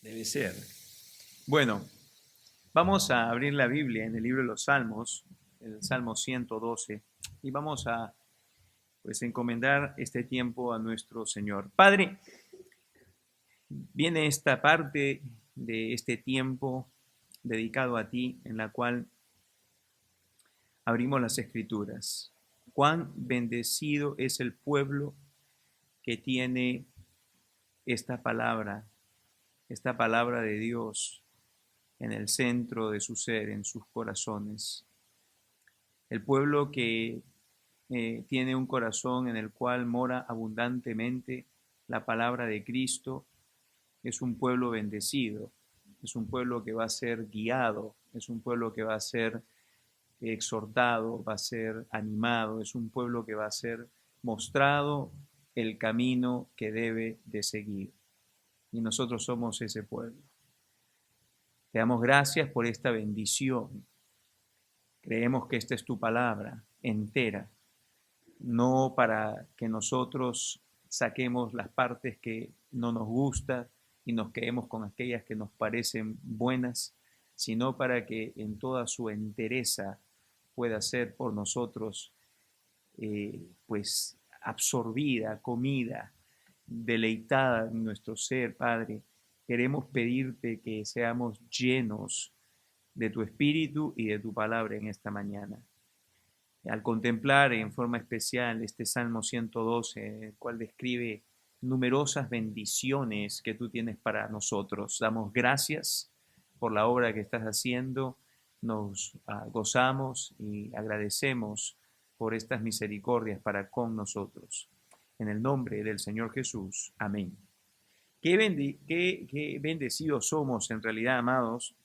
Debe ser. Bueno, vamos a abrir la Biblia en el libro de los Salmos, el Salmo 112, y vamos a encomendar este tiempo a nuestro Señor. Padre, viene esta parte de este tiempo dedicado a ti, en la cual abrimos las Escrituras. Cuán bendecido es el pueblo que tiene esta palabra de Dios en el centro de su ser, en sus corazones. El pueblo que tiene un corazón en el cual mora abundantemente la palabra de Cristo, es un pueblo bendecido, es un pueblo que va a ser guiado, es un pueblo que va a ser exhortado, va a ser animado, es un pueblo que va a ser mostrado el camino que debe de seguir. Y nosotros somos ese pueblo. Te damos gracias por esta bendición. Creemos que esta es tu palabra entera, no para que nosotros saquemos las partes que no nos gustan y nos quedemos con aquellas que nos parecen buenas, sino para que en toda su entereza pueda ser por nosotros absorbida, comida, deleitada en nuestro ser, Padre. Queremos pedirte que seamos llenos de tu espíritu y de tu palabra en esta mañana. Al contemplar en forma especial este Salmo 112, el cual describe numerosas bendiciones que tú tienes para nosotros, damos gracias por la obra que estás haciendo, nos gozamos y agradecemos por estas misericordias para con nosotros. En el nombre del Señor Jesús. Amén. Qué bendecidos somos en realidad, amados.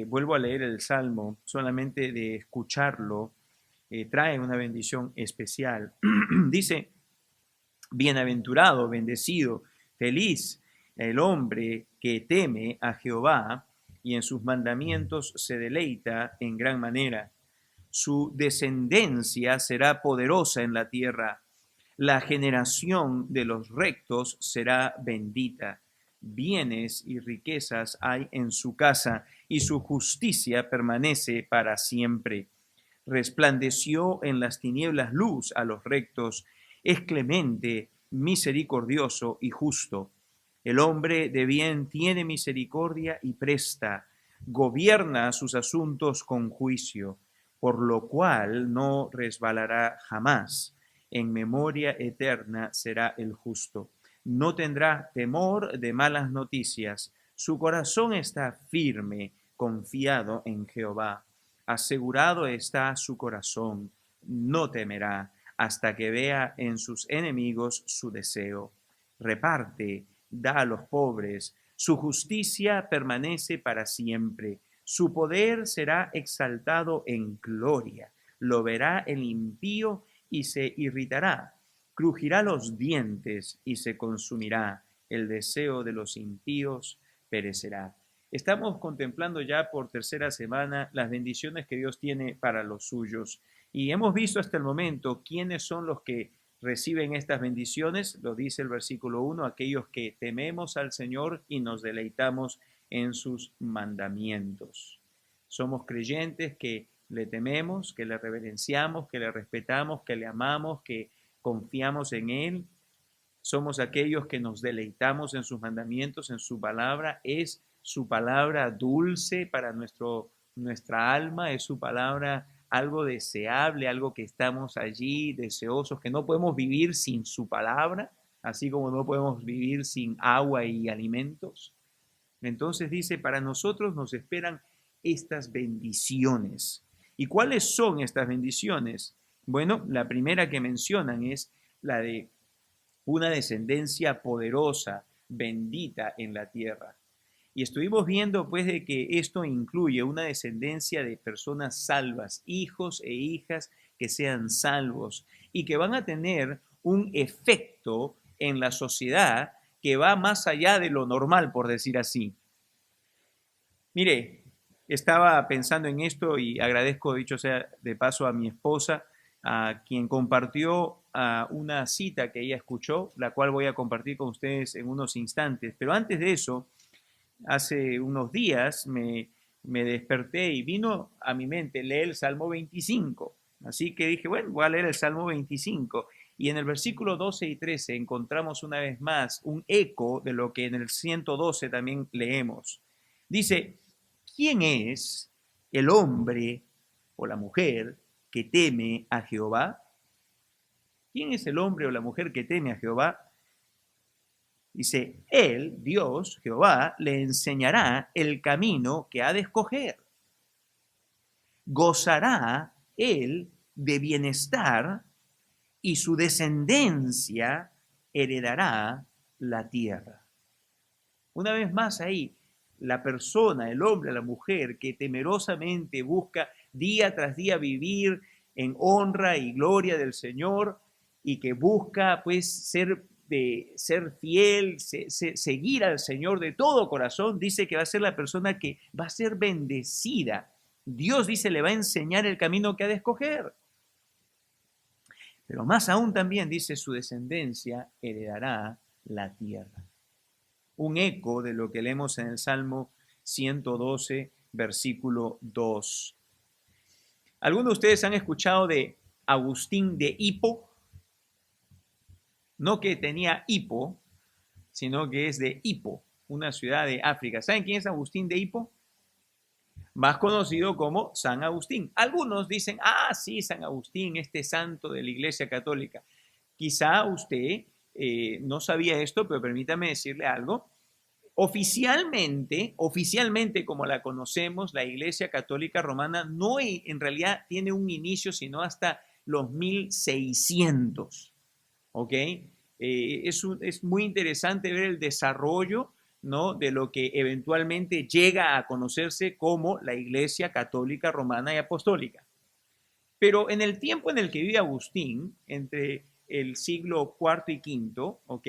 Vuelvo a leer el Salmo, solamente de escucharlo trae una bendición especial. Dice, bienaventurado, bendecido, feliz el hombre que teme a Jehová y en sus mandamientos se deleita en gran manera. Su descendencia será poderosa en la tierra. La generación de los rectos será bendita. Bienes y riquezas hay en su casa, y su justicia permanece para siempre. Resplandeció en las tinieblas luz a los rectos, es clemente, misericordioso y justo. El hombre de bien tiene misericordia y presta, gobierna sus asuntos con juicio, por lo cual no resbalará jamás. En memoria eterna será el justo. No tendrá temor de malas noticias. Su corazón está firme, confiado en Jehová. Asegurado está su corazón. No temerá hasta que vea en sus enemigos su deseo. Reparte, da a los pobres. Su justicia permanece para siempre. Su poder será exaltado en gloria. Lo verá el impío y se irritará. Crujirá los dientes y se consumirá. El deseo de los impíos perecerá. Estamos contemplando ya por tercera semana las bendiciones que Dios tiene para los suyos. Y hemos visto hasta el momento quiénes son los que reciben estas bendiciones. Lo dice el versículo 1, aquellos que tememos al Señor y nos deleitamos en sus mandamientos. Somos creyentes que le tememos, que le reverenciamos, que le respetamos, que le amamos, que confiamos en Él. Somos aquellos que nos deleitamos en sus mandamientos, en su palabra. Es su palabra dulce para nuestra alma, es su palabra algo deseable, algo que estamos allí deseosos, que no podemos vivir sin su palabra, así como no podemos vivir sin agua y alimentos. Entonces dice, para nosotros nos esperan estas bendiciones. ¿Y cuáles son estas bendiciones? Bueno, la primera que mencionan es la de una descendencia poderosa, bendita en la tierra. Y estuvimos viendo pues de que esto incluye una descendencia de personas salvas, hijos e hijas que sean salvos y que van a tener un efecto en la sociedad que va más allá de lo normal, por decir así. Mire, estaba pensando en esto y agradezco, dicho sea de paso, a mi esposa, a quien compartió una cita que ella escuchó, la cual voy a compartir con ustedes en unos instantes. Pero antes de eso, hace unos días me desperté y vino a mi mente leer el Salmo 25. Así que dije, bueno, voy a leer el Salmo 25. Y en el versículo 12 y 13 encontramos una vez más un eco de lo que en el 112 también leemos. Dice, ¿quién es el hombre o la mujer que teme a Jehová? ¿Quién es el hombre o la mujer que teme a Jehová? Dice, él, Dios, Jehová, le enseñará el camino que ha de escoger. Gozará él de bienestar y su descendencia heredará la tierra. Una vez más ahí, la persona, el hombre, la mujer que temerosamente busca día tras día vivir en honra y gloria del Señor y que busca pues ser fiel, seguir al Señor de todo corazón, dice que va a ser la persona que va a ser bendecida. Dios dice le va a enseñar el camino que ha de escoger. Pero más aún también dice su descendencia heredará la tierra. Un eco de lo que leemos en el Salmo 112, versículo 2. ¿Algunos de ustedes han escuchado de Agustín de Hippo? No que tenía hipo, sino que es de Hippo, una ciudad de África. ¿Saben quién es Agustín de Hippo? Más conocido como San Agustín. Algunos dicen, sí, San Agustín, este santo de la Iglesia Católica. Quizá usted no sabía esto, pero permítame decirle algo. Oficialmente, como la conocemos, la Iglesia Católica Romana no en realidad tiene un inicio, sino hasta los 1600. ¿Ok? Es muy interesante ver el desarrollo, ¿no?, de lo que eventualmente llega a conocerse como la Iglesia Católica Romana y Apostólica. Pero en el tiempo en el que vive Agustín, entre el siglo IV y V, ¿ok?,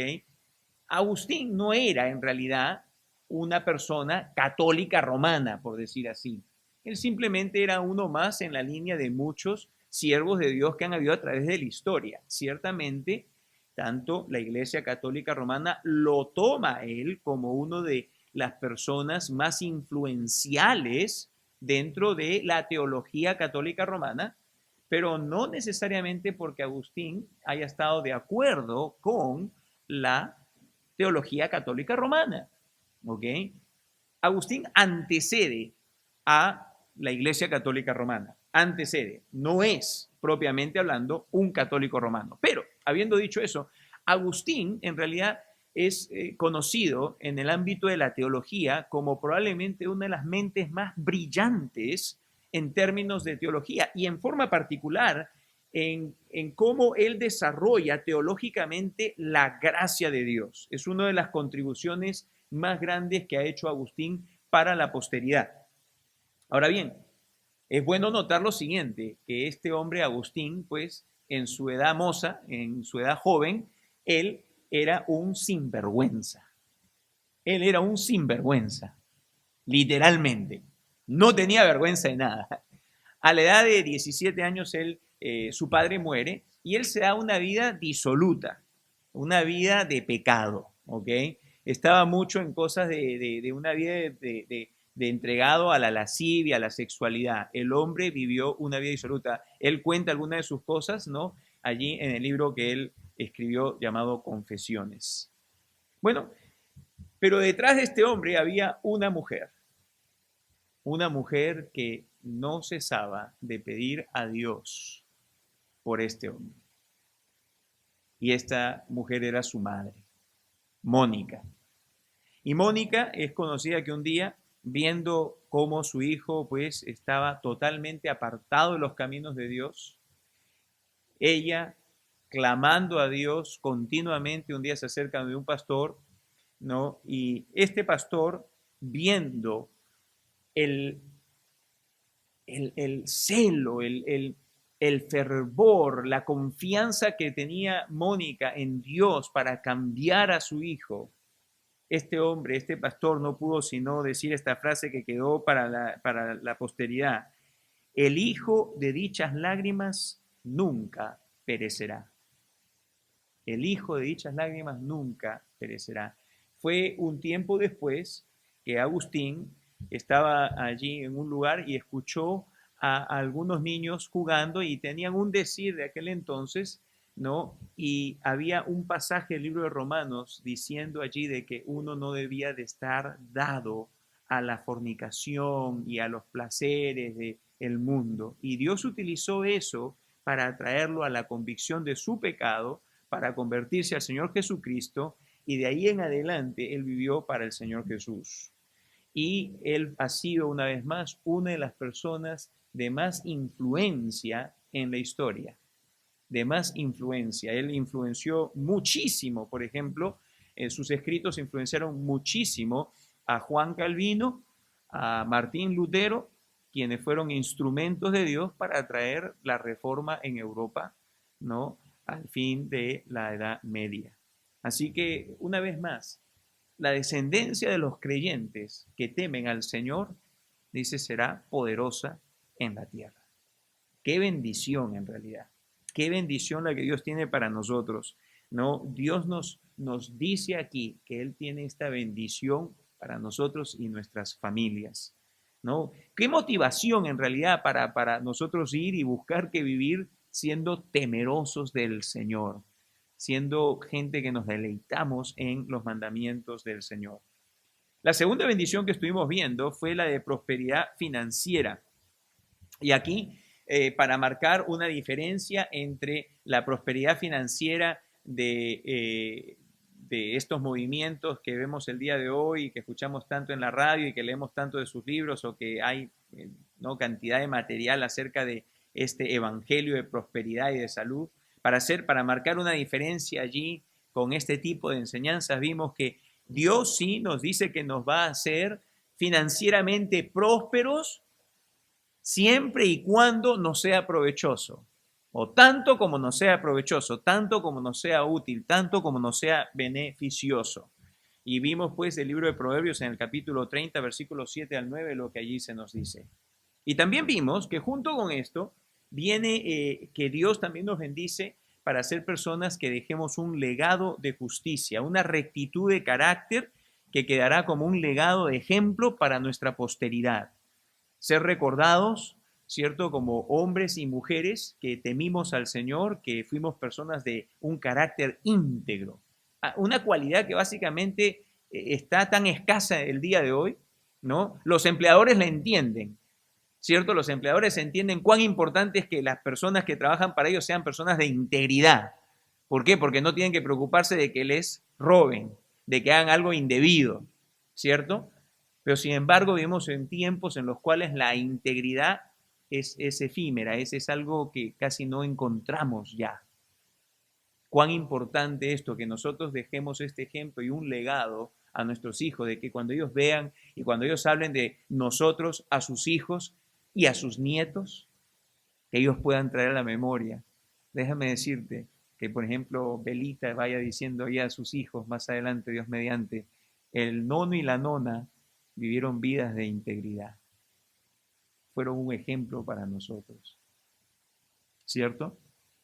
Agustín no era en realidad una persona católica romana, por decir así. Él simplemente era uno más en la línea de muchos siervos de Dios que han habido a través de la historia. Ciertamente, tanto la Iglesia Católica Romana lo toma a él como uno de las personas más influenciales dentro de la teología católica romana, pero no necesariamente porque Agustín haya estado de acuerdo con la teología católica romana. ¿Ok? Agustín antecede a la Iglesia Católica Romana. Antecede. No es, propiamente hablando, un católico romano. Pero, habiendo dicho eso, Agustín en realidad es conocido en el ámbito de la teología como probablemente una de las mentes más brillantes en términos de teología y en forma particular en cómo él desarrolla teológicamente la gracia de Dios. Es una de las contribuciones más grandes que ha hecho Agustín para la posteridad. Ahora bien, es bueno notar lo siguiente, que este hombre Agustín, pues en su edad moza, en su edad joven, él era un sinvergüenza. Él era un sinvergüenza, literalmente. No tenía vergüenza de nada. A la edad de 17 años, su padre muere y él se da una vida disoluta, una vida de pecado, ¿ok? Estaba mucho en cosas de una vida de entregado a la lascivia, a la sexualidad. El hombre vivió una vida disoluta. Él cuenta algunas de sus cosas, ¿no?, allí en el libro que él escribió llamado Confesiones. Bueno, pero detrás de este hombre había una mujer que no cesaba de pedir a Dios por este hombre. Y esta mujer era su madre, Mónica. Y Mónica es conocida que un día, viendo cómo su hijo pues estaba totalmente apartado de los caminos de Dios, ella, clamando a Dios continuamente, un día se acerca de un pastor, ¿no? Y este pastor, viendo el celo, el fervor, la confianza que tenía Mónica en Dios para cambiar a su hijo, este hombre, este pastor, no pudo sino decir esta frase que quedó para la posteridad: el hijo de dichas lágrimas nunca perecerá. El hijo de dichas lágrimas nunca perecerá. Fue un tiempo después que Agustín estaba allí en un lugar y escuchó a algunos niños jugando y tenían un decir de aquel entonces, ¿no? Y había un pasaje del libro de Romanos diciendo allí de que uno no debía de estar dado a la fornicación y a los placeres del mundo. Y Dios utilizó eso para traerlo a la convicción de su pecado, para convertirse al Señor Jesucristo, y de ahí en adelante él vivió para el Señor Jesús. Y él ha sido una vez más una de las personas de más influencia en la historia, de más influencia. Él influenció muchísimo, por ejemplo, sus escritos influenciaron muchísimo a Juan Calvino, a Martín Lutero, quienes fueron instrumentos de Dios para traer la reforma en Europa, ¿no? Al fin de la Edad Media. Así que, una vez más, la descendencia de los creyentes que temen al Señor, dice, será poderosa en la tierra. Qué bendición en realidad. Qué bendición la que Dios tiene para nosotros. No, Dios nos dice aquí que Él tiene esta bendición para nosotros y nuestras familias. ¿No? Qué motivación en realidad para nosotros ir y buscar que vivir siendo temerosos del Señor, siendo gente que nos deleitamos en los mandamientos del Señor. La segunda bendición que estuvimos viendo fue la de prosperidad financiera. Y aquí, para marcar una diferencia entre la prosperidad financiera de estos movimientos que vemos el día de hoy y que escuchamos tanto en la radio y que leemos tanto de sus libros, o que hay ¿no? cantidad de material acerca de este evangelio de prosperidad y de salud. Para marcar una diferencia allí con este tipo de enseñanzas, vimos que Dios sí nos dice que nos va a hacer financieramente prósperos siempre y cuando nos sea provechoso, o tanto como nos sea provechoso, tanto como nos sea útil, tanto como nos sea beneficioso. Y vimos pues el libro de Proverbios en el capítulo 30, versículos 7 al 9, lo que allí se nos dice. Y también vimos que junto con esto viene que Dios también nos bendice para ser personas que dejemos un legado de justicia, una rectitud de carácter que quedará como un legado de ejemplo para nuestra posteridad. Ser recordados, ¿cierto? Como hombres y mujeres que temimos al Señor, que fuimos personas de un carácter íntegro. Una cualidad que básicamente está tan escasa el día de hoy, ¿no? Los empleadores la entienden, ¿cierto? Los empleadores entienden cuán importante es que las personas que trabajan para ellos sean personas de integridad. ¿Por qué? Porque no tienen que preocuparse de que les roben, de que hagan algo indebido, ¿cierto? Pero sin embargo vivimos en tiempos en los cuales la integridad es efímera, es algo que casi no encontramos ya. Cuán importante esto, que nosotros dejemos este ejemplo y un legado a nuestros hijos, de que cuando ellos vean y cuando ellos hablen de nosotros a sus hijos y a sus nietos, que ellos puedan traer a la memoria. Déjame decirte que, por ejemplo, Belita vaya diciendo ya a sus hijos más adelante, Dios mediante, el nono y la nona vivieron vidas de integridad. Fueron un ejemplo para nosotros. ¿Cierto?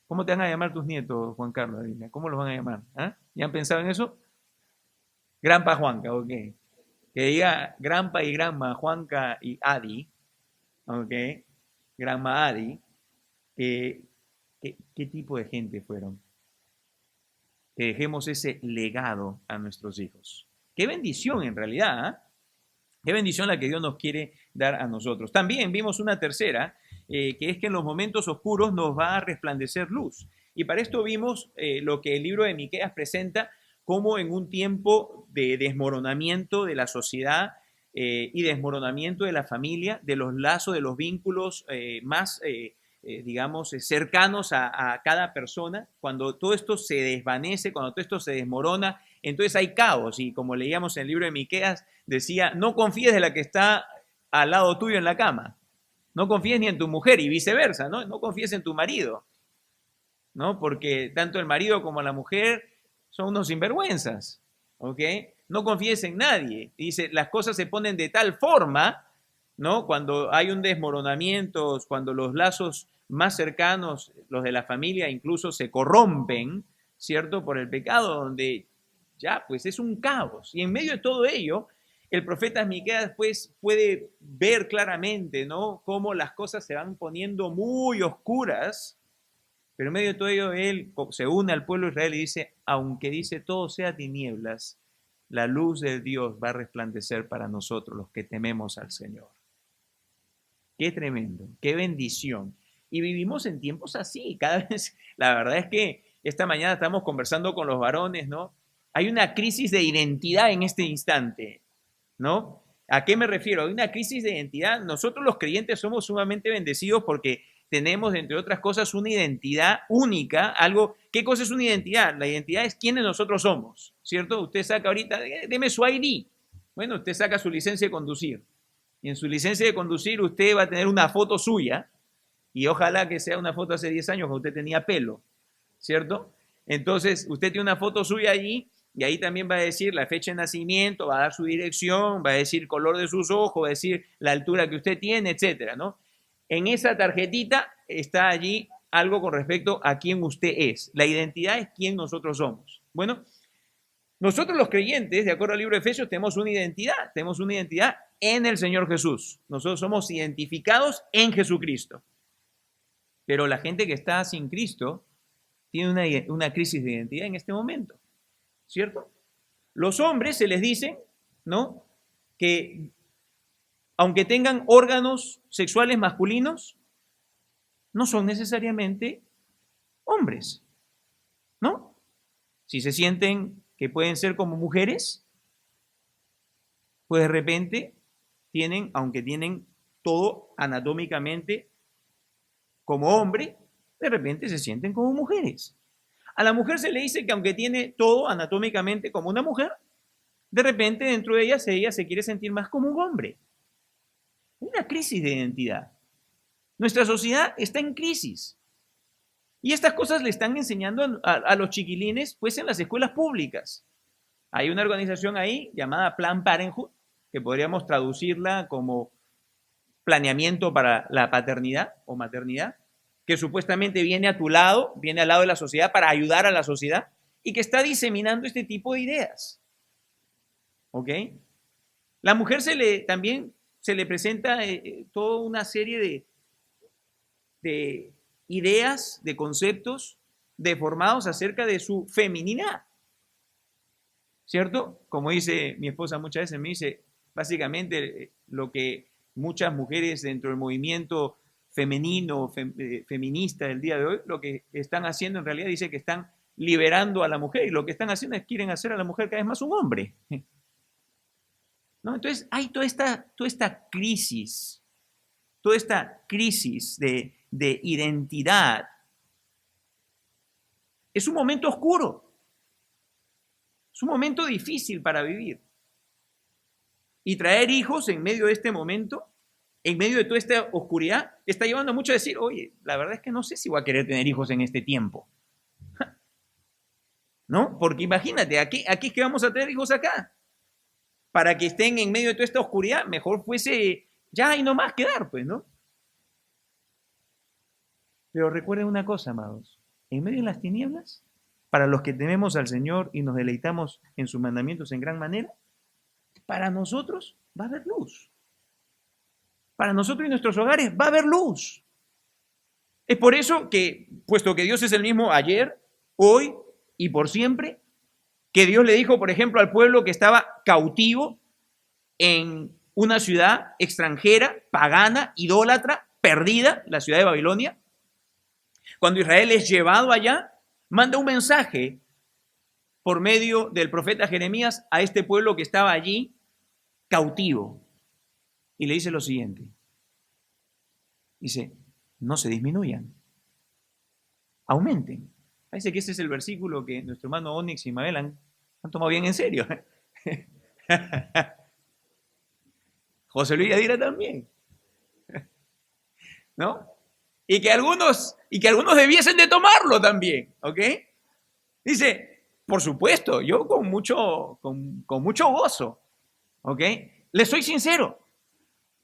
¿Cómo te van a llamar tus nietos, Juan Carlos? ¿Cómo los van a llamar? ¿Ah? ¿Ya han pensado en eso? Granpa Juanca, ok. Que diga Granpa y Granma, Juanca y Adi, ok. Granma Adi. ¿Qué tipo de gente fueron? Que dejemos ese legado a nuestros hijos. Qué bendición en realidad, ¿eh? Qué bendición la que Dios nos quiere dar a nosotros. También vimos una tercera, que es que en los momentos oscuros nos va a resplandecer luz. Y para esto vimos lo que el libro de Miqueas presenta como en un tiempo de desmoronamiento de la sociedad y desmoronamiento de la familia, de los lazos, de los vínculos más, digamos, cercanos a cada persona. Cuando todo esto se desvanece, cuando todo esto se desmorona, entonces hay caos. Y como leíamos en el libro de Miqueas, decía, no confíes de la que está al lado tuyo en la cama. No confíes ni en tu mujer y viceversa, ¿no? No confíes en tu marido, ¿no? Porque tanto el marido como la mujer son unos sinvergüenzas, ¿ok? No confíes en nadie. Dice, las cosas se ponen de tal forma, ¿no? Cuando hay un desmoronamiento, cuando los lazos más cercanos, los de la familia, incluso se corrompen, ¿cierto? Por el pecado, donde ya, pues es un caos. Y en medio de todo ello, el profeta Miqueas pues puede ver claramente, ¿no?, cómo las cosas se van poniendo muy oscuras, pero en medio de todo ello él se une al pueblo de Israel y dice, aunque dice todo sea tinieblas, la luz de Dios va a resplandecer para nosotros los que tememos al Señor. Qué tremendo, qué bendición. Y vivimos en tiempos así, cada vez, la verdad es que esta mañana estamos conversando con los varones, ¿no? Hay una crisis de identidad en este instante, ¿no? ¿A qué me refiero? Hay una crisis de identidad. Nosotros los creyentes somos sumamente bendecidos porque tenemos, entre otras cosas, una identidad única. Algo, ¿qué cosa es una identidad? La identidad es quiénes nosotros somos, ¿cierto? Usted saca ahorita, deme su ID. Bueno, usted saca su licencia de conducir. Y en su licencia de conducir usted va a tener una foto suya, y ojalá que sea una foto hace 10 años cuando usted tenía pelo, ¿cierto? Entonces, usted tiene una foto suya allí, y ahí también va a decir la fecha de nacimiento, va a dar su dirección, va a decir el color de sus ojos, va a decir la altura que usted tiene, etcétera, ¿no? En esa tarjetita está allí algo con respecto a quién usted es. La identidad es quién nosotros somos. Bueno, nosotros los creyentes, de acuerdo al libro de Efesios, tenemos una identidad en el Señor Jesús. Nosotros somos identificados en Jesucristo. Pero la gente que está sin Cristo tiene una crisis de identidad en este momento, ¿cierto? Los hombres se les dice, ¿no?, que aunque tengan órganos sexuales masculinos, no son necesariamente hombres, ¿no? Si se sienten que pueden ser como mujeres, pues de repente tienen, aunque tienen todo anatómicamente como hombre, de repente se sienten como mujeres. A la mujer se le dice que aunque tiene todo anatómicamente como una mujer, de repente dentro de ella se quiere sentir más como un hombre. Una crisis de identidad. Nuestra sociedad está en crisis. Y estas cosas le están enseñando a los chiquilines pues en las escuelas públicas. Hay una organización ahí llamada Planned Parenthood, que podríamos traducirla como planeamiento para la paternidad o maternidad, que supuestamente viene a tu lado, viene al lado de la sociedad para ayudar a la sociedad y que está diseminando este tipo de ideas. ¿Ok? La mujer también se le presenta toda una serie de ideas, de conceptos deformados acerca de su feminidad. ¿Cierto? Como dice mi esposa muchas veces, me dice, básicamente lo que muchas mujeres dentro del movimiento femenino, feminista del día de hoy, lo que están haciendo en realidad dice que están liberando a la mujer y lo que están haciendo es quieren hacer a la mujer cada vez más un hombre. ¿No? Entonces hay toda esta crisis de identidad. Es un momento oscuro, es un momento difícil para vivir. Y traer hijos en medio de este momento, en medio de toda esta oscuridad, está llevando a muchos a decir, oye, la verdad es que no sé si voy a querer tener hijos en este tiempo. ¿No? Porque imagínate, aquí es que vamos a tener hijos acá. Para que estén en medio de toda esta oscuridad, mejor fuese ya y no más quedar, pues, ¿no? Pero recuerden una cosa, amados, en medio de las tinieblas, para los que tememos al Señor y nos deleitamos en sus mandamientos en gran manera, para nosotros va a haber luz. Para nosotros y nuestros hogares va a haber luz. Es por eso que, puesto que Dios es el mismo ayer, hoy y por siempre, que Dios le dijo, por ejemplo, al pueblo que estaba cautivo en una ciudad extranjera, pagana, idólatra, perdida, la ciudad de Babilonia, cuando Israel es llevado allá, manda un mensaje por medio del profeta Jeremías a este pueblo que estaba allí cautivo. Y le dice lo siguiente. Dice, no se disminuyan, aumenten. Parece que ese es el versículo que nuestro hermano Onyx y Mabel han tomado bien en serio. José Luis Yadira también. ¿No? Y que algunos debiesen de tomarlo también, ¿ok? Dice, por supuesto, yo con mucho gozo, ¿ok? Les soy sincero,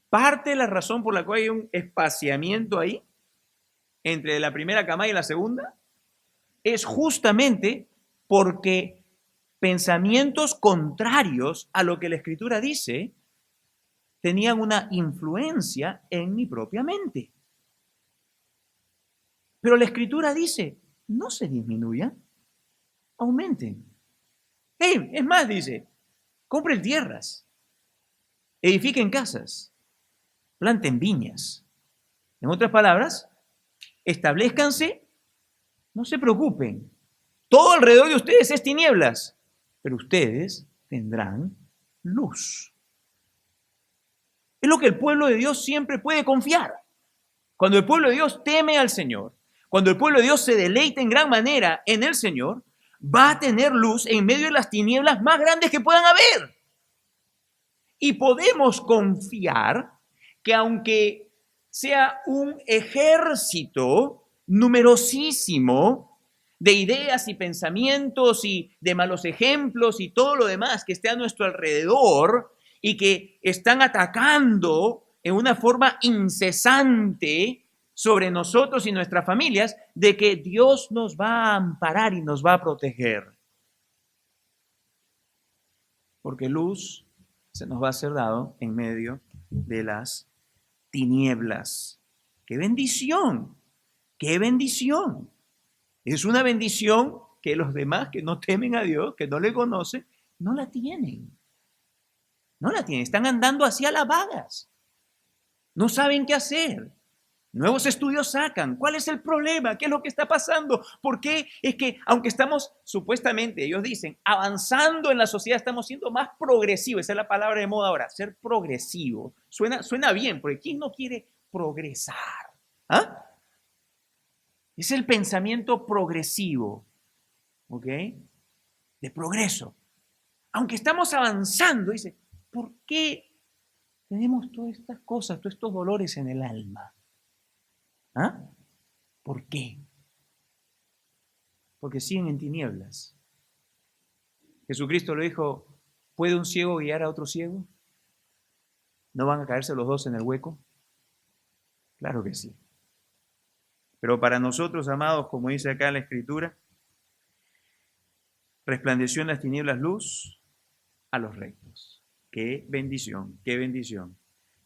parte de la razón por la cual hay un espaciamiento ahí entre la primera camada y la segunda es justamente porque pensamientos contrarios a lo que la Escritura dice, tenían una influencia en mi propia mente. Pero la Escritura dice, no se disminuyan, aumenten. Hey, es más, dice, compren tierras, edifiquen casas, planten viñas. En otras palabras, establezcanse, no se preocupen. Todo alrededor de ustedes es tinieblas, pero ustedes tendrán luz. Es lo que el pueblo de Dios siempre puede confiar. Cuando el pueblo de Dios teme al Señor, cuando el pueblo de Dios se deleita en gran manera en el Señor, va a tener luz en medio de las tinieblas más grandes que puedan haber. Y podemos confiar que aunque sea un ejército numerosísimo de ideas y pensamientos y de malos ejemplos y todo lo demás que esté a nuestro alrededor y que están atacando en una forma incesante sobre nosotros y nuestras familias, de que Dios nos va a amparar y nos va a proteger. Porque luz se nos va a ser dado en medio de las tinieblas. ¡Qué bendición! ¡Qué bendición! Es una bendición que los demás que no temen a Dios, que no le conocen, no la tienen. No la tienen. Están andando hacia las vagas. No saben qué hacer. Nuevos estudios sacan. ¿Cuál es el problema? ¿Qué es lo que está pasando? ¿Por qué? Es que aunque estamos, supuestamente, ellos dicen, avanzando en la sociedad, estamos siendo más progresivos. Esa es la palabra de moda ahora, ser progresivo. Suena bien, porque ¿quién no quiere progresar? ¿Ah? Es el pensamiento progresivo, ¿ok? De progreso. Aunque estamos avanzando, dice, ¿por qué tenemos todas estas cosas, todos estos dolores en el alma? ¿Ah? ¿Por qué? Porque siguen en tinieblas. Jesucristo le dijo, ¿puede un ciego guiar a otro ciego? ¿No van a caerse los dos en el hueco? Claro que sí. Pero para nosotros, amados, como dice acá la Escritura, resplandeció en las tinieblas luz a los rectos. ¡Qué bendición! ¡Qué bendición!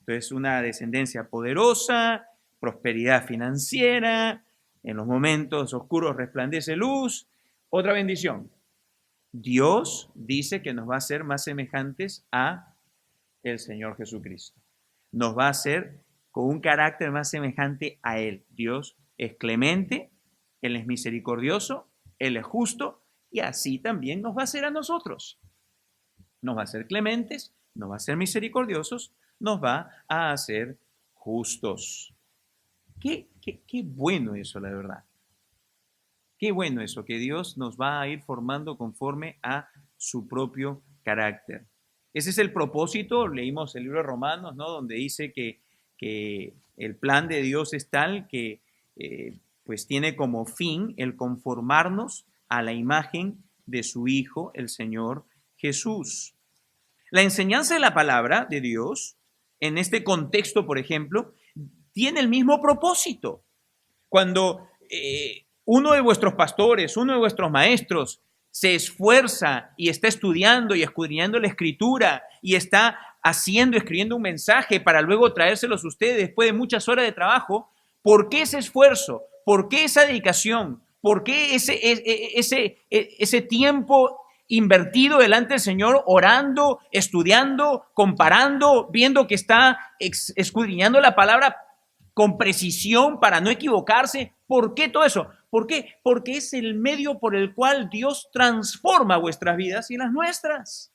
Entonces, una descendencia poderosa, prosperidad financiera, en los momentos oscuros resplandece luz. Otra bendición. Dios dice que nos va a hacer más semejantes a el Señor Jesucristo. Nos va a hacer con un carácter más semejante a Él. Dios es clemente, Él es misericordioso, Él es justo y así también nos va a hacer a nosotros. Nos va a hacer clementes, nos va a hacer misericordiosos, nos va a hacer justos. Qué bueno eso, la verdad. Qué bueno eso, que Dios nos va a ir formando conforme a su propio carácter. Ese es el propósito, leímos el libro de Romanos, ¿no? Donde dice que el plan de Dios es tal que pues tiene como fin el conformarnos a la imagen de su Hijo, el Señor Jesús. La enseñanza de la palabra de Dios, en este contexto, por ejemplo, tiene el mismo propósito. Cuando uno de vuestros pastores, uno de vuestros maestros, se esfuerza y está estudiando y escudriñando la Escritura y está escribiendo un mensaje para luego traérselos a ustedes después de muchas horas de trabajo, ¿por qué ese esfuerzo? ¿Por qué esa dedicación? ¿Por qué ese tiempo invertido delante del Señor, orando, estudiando, comparando, viendo que está escudriñando la palabra con precisión para no equivocarse? ¿Por qué todo eso? ¿Por qué? Porque es el medio por el cual Dios transforma vuestras vidas y las nuestras.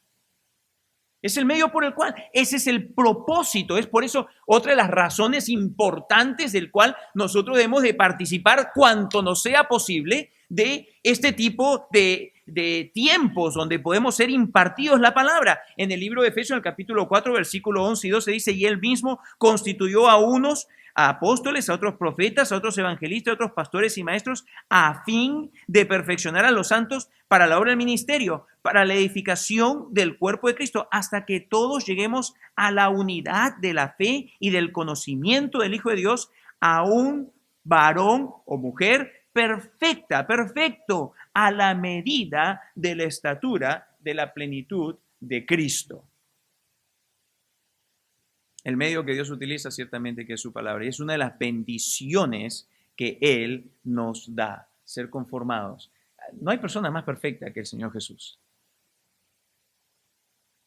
Es el medio por el cual, ese es el propósito. Es por eso otra de las razones importantes del cual nosotros debemos de participar cuanto nos sea posible de este tipo de tiempos donde podemos ser impartidos la palabra. En el libro de Efesios, en el capítulo 4, versículo 11 y 12 dice, y él mismo constituyó a unos a apóstoles, a otros profetas, a otros evangelistas, a otros pastores y maestros, a fin de perfeccionar a los santos para la obra del ministerio, para la edificación del cuerpo de Cristo, hasta que todos lleguemos a la unidad de la fe y del conocimiento del Hijo de Dios, a un varón o mujer perfecta, perfecto, a la medida de la estatura de la plenitud de Cristo. El medio que Dios utiliza ciertamente que es su palabra. Y es una de las bendiciones que Él nos da, ser conformados. No hay persona más perfecta que el Señor Jesús.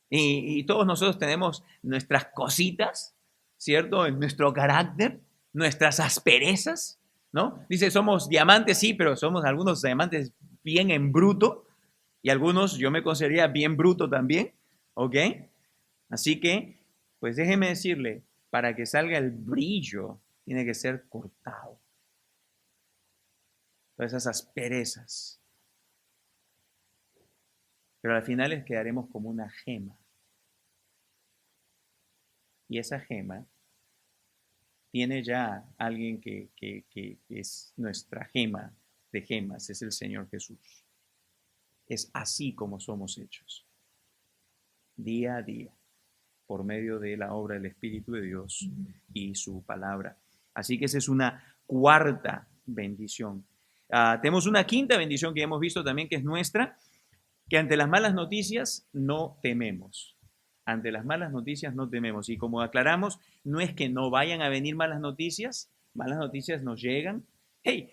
Y todos nosotros tenemos nuestras cositas, ¿cierto? En nuestro carácter, nuestras asperezas, ¿no? Dice, somos diamantes, sí, pero somos algunos diamantes bien en bruto. Y algunos yo me consideraría bien bruto también, ¿ok? Así que, pues déjeme decirle, para que salga el brillo, tiene que ser cortado. Todas esas asperezas. Pero al final les quedaremos como una gema. Y esa gema tiene ya alguien que es nuestra gema de gemas, es el Señor Jesús. Es así como somos hechos, día a día, por medio de la obra del Espíritu de Dios y su palabra. Así que esa es una cuarta bendición. Tenemos una quinta bendición que hemos visto también, que es nuestra, que ante las malas noticias no tememos. Ante las malas noticias no tememos. Y como aclaramos, no es que no vayan a venir malas noticias nos llegan. Hey,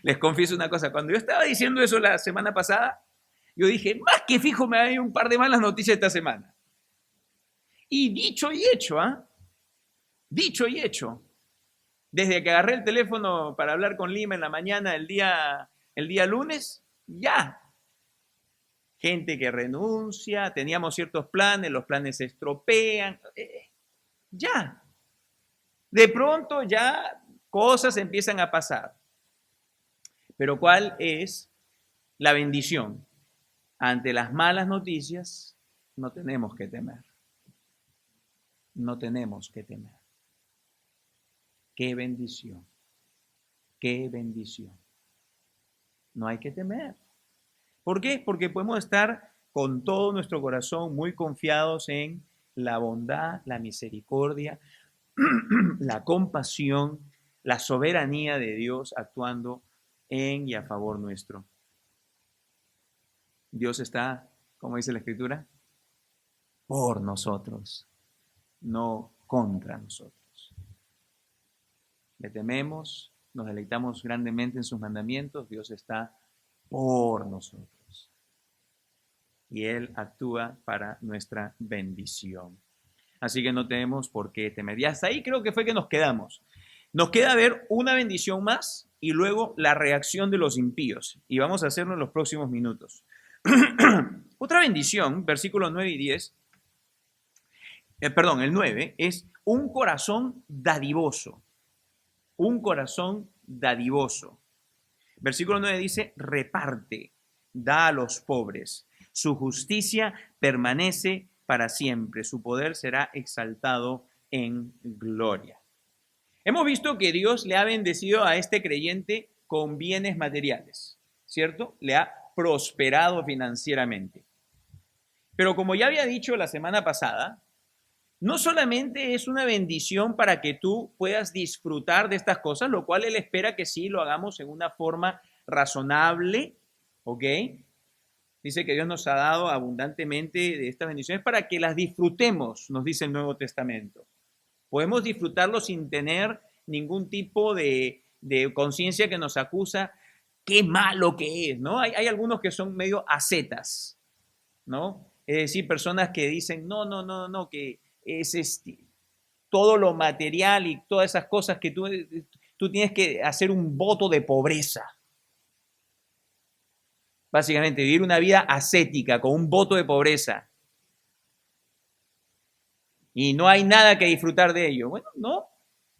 les confieso una cosa, cuando yo estaba diciendo eso la semana pasada, yo dije, más que fijo me va a ir un par de malas noticias esta semana. Y dicho y hecho, dicho y hecho. Desde que agarré el teléfono para hablar con Lima en la mañana el día lunes, ya. Gente que renuncia, teníamos ciertos planes, los planes se estropean. Ya. De pronto ya cosas empiezan a pasar. Pero ¿cuál es la bendición? Ante las malas noticias no tenemos que temer. No tenemos que temer. ¡Qué bendición! ¡Qué bendición! No hay que temer. ¿Por qué? Porque podemos estar con todo nuestro corazón muy confiados en la bondad, la misericordia, la compasión, la soberanía de Dios actuando en y a favor nuestro. Dios está, como dice la Escritura, por nosotros, no contra nosotros. Le tememos, nos deleitamos grandemente en sus mandamientos, Dios está por nosotros. Y Él actúa para nuestra bendición. Así que no tenemos por qué temer. Y hasta ahí creo que fue que nos quedamos. Nos queda ver una bendición más y luego la reacción de los impíos. Y vamos a hacerlo en los próximos minutos. Otra bendición, versículos 9 y 10, el 9, es un corazón dadivoso. Un corazón dadivoso. Versículo 9 dice, reparte, da a los pobres. Su justicia permanece para siempre. Su poder será exaltado en gloria. Hemos visto que Dios le ha bendecido a este creyente con bienes materiales, ¿cierto? Le ha prosperado financieramente. Pero como ya había dicho la semana pasada, no solamente es una bendición para que tú puedas disfrutar de estas cosas, lo cual Él espera que sí lo hagamos en una forma razonable, ¿ok? Dice que Dios nos ha dado abundantemente de estas bendiciones para que las disfrutemos, nos dice el Nuevo Testamento. Podemos disfrutarlo sin tener ningún tipo de conciencia que nos acusa qué malo que es, ¿no? Hay algunos que son medio ascetas, ¿no? Es decir, personas que dicen, no, que es todo lo material y todas esas cosas que tú tienes que hacer un voto de pobreza. Básicamente, vivir una vida ascética con un voto de pobreza. Y no hay nada que disfrutar de ello. Bueno, no.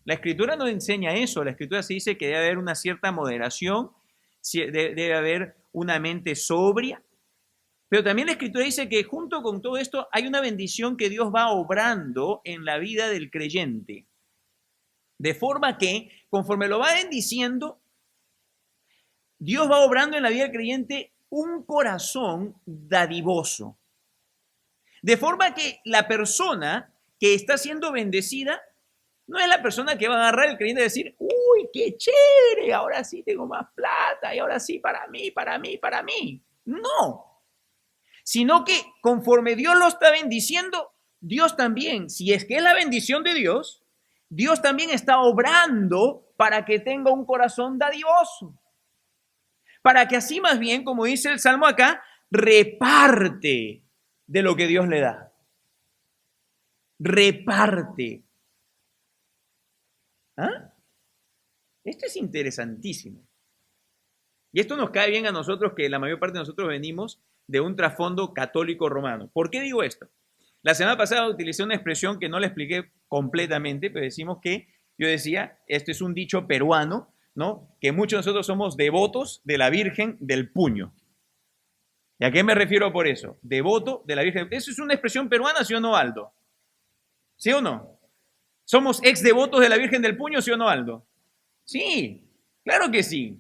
La Escritura no enseña eso. La Escritura se dice que debe haber una cierta moderación, debe haber una mente sobria. Pero también la Escritura dice que junto con todo esto hay una bendición que Dios va obrando en la vida del creyente. De forma que, conforme lo va bendiciendo, Dios va obrando en la vida del creyente un corazón dadivoso. De forma que la persona que está siendo bendecida no es la persona que va a agarrar el creyente y decir, uy, qué chévere, ahora sí tengo más plata y ahora sí para mí. No. sino que conforme Dios lo está bendiciendo, Dios también, si es que es la bendición de Dios, Dios también está obrando para que tenga un corazón dadivoso. Para que así más bien, como dice el Salmo acá, reparte de lo que Dios le da. Reparte. ¿Ah? Esto es interesantísimo. Y esto nos cae bien a nosotros, que la mayor parte de nosotros venimos de un trasfondo católico romano. ¿Por qué digo esto? La semana pasada utilicé una expresión que no la expliqué completamente, pero decimos que, yo decía, esto es un dicho peruano, ¿no? Que muchos de nosotros somos devotos de la Virgen del Puño. ¿Y a qué me refiero por eso? Devoto de la Virgen. ¿Eso es una expresión peruana, sí o no, Aldo? ¿Sí o no? ¿Somos ex devotos de la Virgen del Puño, sí o no, Aldo? Sí, claro que sí.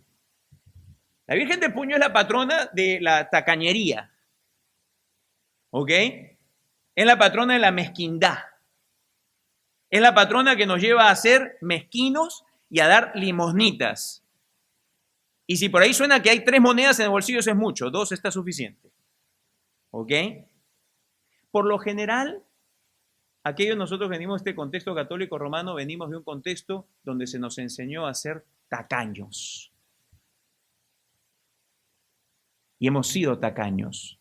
La Virgen del Puño es la patrona de la tacañería, ¿ok? Es la patrona de la mezquindad. Es la patrona que nos lleva a ser mezquinos y a dar limosnitas. Y si por ahí suena que hay 3 monedas en el bolsillo, eso es mucho, 2 está suficiente. ¿Ok? Por lo general, aquellos nosotros venimos de este contexto católico romano, venimos de un contexto donde se nos enseñó a ser tacaños. Y hemos sido tacaños.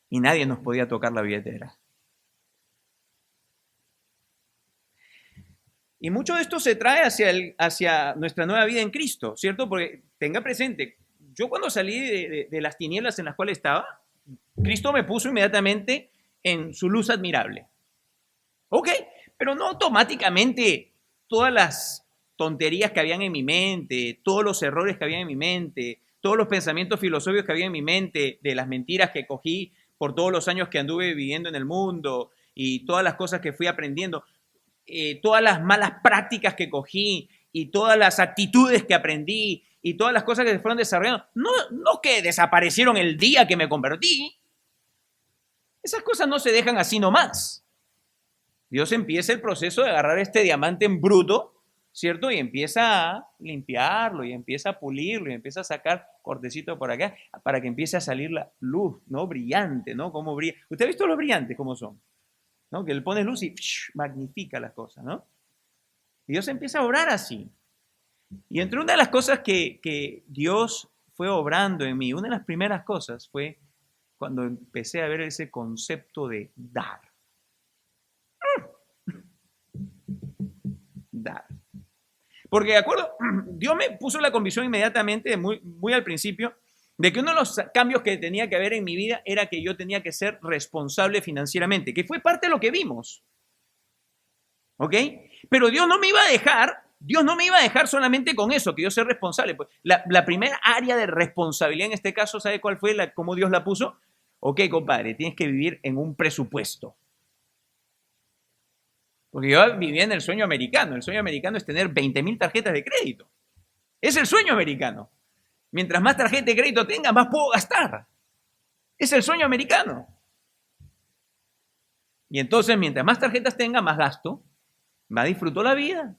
Y nadie nos podía tocar la billetera. Y mucho de esto se trae hacia nuestra nueva vida en Cristo, ¿cierto? Porque tenga presente, yo cuando salí de las tinieblas en las cuales estaba, Cristo me puso inmediatamente en su luz admirable. Ok, pero no automáticamente todas las tonterías que habían en mi mente, todos los errores que habían en mi mente, todos los pensamientos filosóficos que había en mi mente, de las mentiras que cogí por todos los años que anduve viviendo en el mundo y todas las cosas que fui aprendiendo, todas las malas prácticas que cogí y todas las actitudes que aprendí y todas las cosas que se fueron desarrollando, no que desaparecieron el día que me convertí. Esas cosas no se dejan así nomás. Dios empieza el proceso de agarrar este diamante en bruto, ¿cierto? Y empieza a limpiarlo, y empieza a pulirlo, y empieza a sacar cortecito por acá, para que empiece a salir la luz, ¿no? Brillante, ¿no? Cómo brilla. ¿Usted ha visto los brillantes cómo son? ¿No? Que le pones luz y magnifica las cosas, ¿no? Y Dios empieza a obrar así. Y entre una de las cosas que Dios fue obrando en mí, una de las primeras cosas fue cuando empecé a ver ese concepto de dar. Dar. Porque de acuerdo, Dios me puso la convicción inmediatamente, muy al principio, de que uno de los cambios que tenía que haber en mi vida era que yo tenía que ser responsable financieramente, que fue parte de lo que vimos. ¿Ok? Pero Dios no me iba a dejar solamente con eso, que yo sea responsable. Pues la primera área de responsabilidad en este caso, ¿sabe cuál fue? ¿Cómo Dios la puso? Ok, compadre, tienes que vivir en un presupuesto. Porque yo vivía en el sueño americano. El sueño americano es tener 20,000 tarjetas de crédito. Es el sueño americano. Mientras más tarjetas de crédito tenga, más puedo gastar. Es el sueño americano. Y entonces, mientras más tarjetas tenga, más gasto, más disfruto la vida.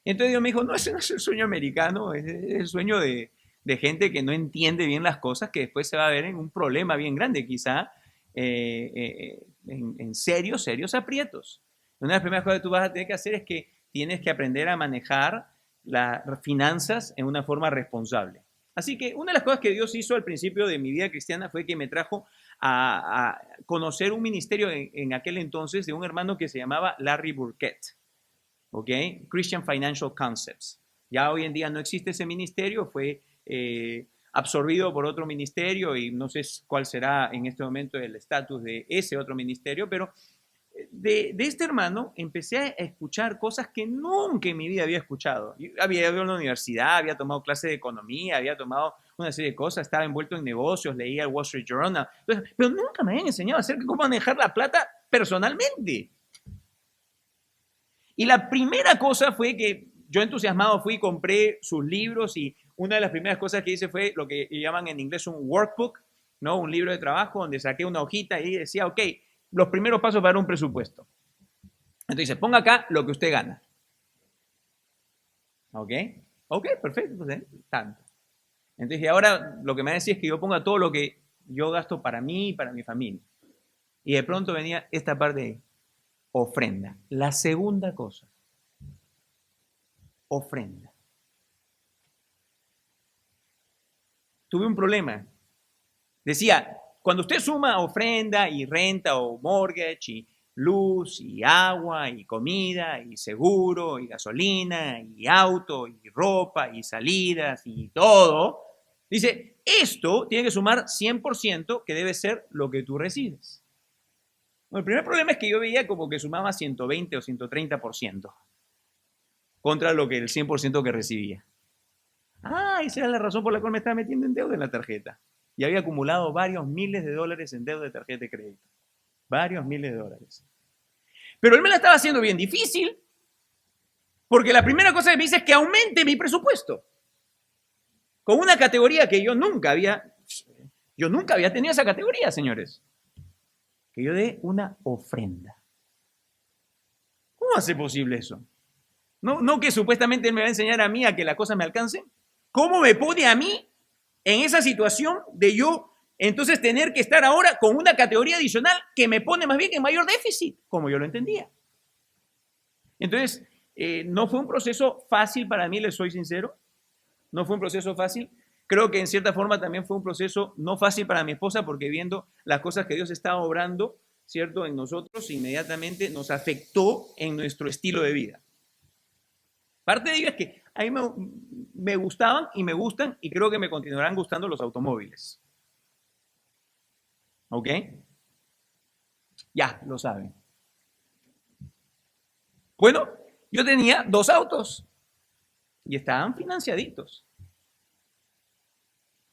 Y entonces Dios me dijo, no, ese no es el sueño americano, es el sueño de gente que no entiende bien las cosas, que después se va a ver en un problema bien grande, quizá en serios aprietos. Una de las primeras cosas que tú vas a tener que hacer es que tienes que aprender a manejar las finanzas en una forma responsable. Así que una de las cosas que Dios hizo al principio de mi vida cristiana fue que me trajo a conocer un ministerio en aquel entonces de un hermano que se llamaba Larry Burkett. ¿Ok? Christian Financial Concepts. Ya hoy en día no existe ese ministerio, fue absorbido por otro ministerio y no sé cuál será en este momento el estatus de ese otro ministerio, pero de este hermano empecé a escuchar cosas que nunca en mi vida había escuchado. Yo había ido a la universidad, había tomado clases de economía, había tomado una serie de cosas, estaba envuelto en negocios, leía el Wall Street Journal, pero nunca me habían enseñado a hacer cómo manejar la plata personalmente. Y la primera cosa fue que yo entusiasmado fui y compré sus libros y una de las primeras cosas que hice fue lo que llaman en inglés un workbook, ¿no? Un libro de trabajo donde saqué una hojita y decía, ok, los primeros pasos para un presupuesto. Entonces, ponga acá lo que usted gana. ¿Ok? Ok, perfecto, pues, tanto. Entonces, y ahora lo que me decía es que yo ponga todo lo que yo gasto para mí y para mi familia. Y de pronto venía esta parte de ofrenda. La segunda cosa, ofrenda. Tuve un problema. Decía, cuando usted suma ofrenda y renta o mortgage y luz y agua y comida y seguro y gasolina y auto y ropa y salidas y todo, dice, esto tiene que sumar 100% que debe ser lo que tú recibes. Bueno, el primer problema es que yo veía como que sumaba 120 o 130% contra lo que el 100% que recibía. Ah, esa era la razón por la cual me estaba metiendo en deuda en la tarjeta. Y había acumulado varios miles de dólares en deuda de tarjeta de crédito. Varios miles de dólares. Pero él me la estaba haciendo bien difícil, porque la primera cosa que me dice es que aumente mi presupuesto. Con una categoría que yo nunca había tenido esa categoría, señores. Que yo dé una ofrenda. ¿Cómo hace posible eso? No que supuestamente él me va a enseñar a mí a que la cosa me alcance. ¿Cómo me pone a mí en esa situación de yo entonces tener que estar ahora con una categoría adicional que me pone más bien en mayor déficit, como yo lo entendía? Entonces, no fue un proceso fácil para mí, les soy sincero. No fue un proceso fácil. Creo que en cierta forma también fue un proceso no fácil para mi esposa, porque viendo las cosas que Dios estaba obrando, ¿cierto?, en nosotros, inmediatamente nos afectó en nuestro estilo de vida. Parte de ello es que a mí me gustaban y me gustan, y creo que me continuarán gustando los automóviles. ¿Ok? Ya, lo saben. Bueno, yo tenía 2 autos y estaban financiaditos.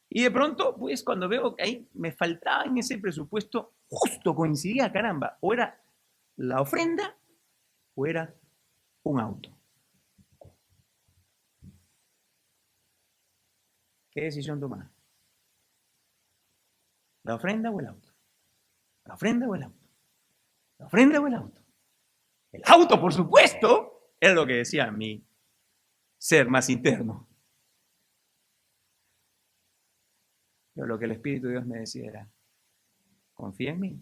Y de pronto, pues cuando veo que ahí me faltaba en ese presupuesto, justo coincidía, caramba, o era la ofrenda o era un auto. ¿Qué decisión tomar? ¿La ofrenda o el auto? ¿La ofrenda o el auto? ¿La ofrenda o el auto? El auto, por supuesto, era lo que decía mi ser más interno. Pero lo que el Espíritu de Dios me decía era, confía en mí.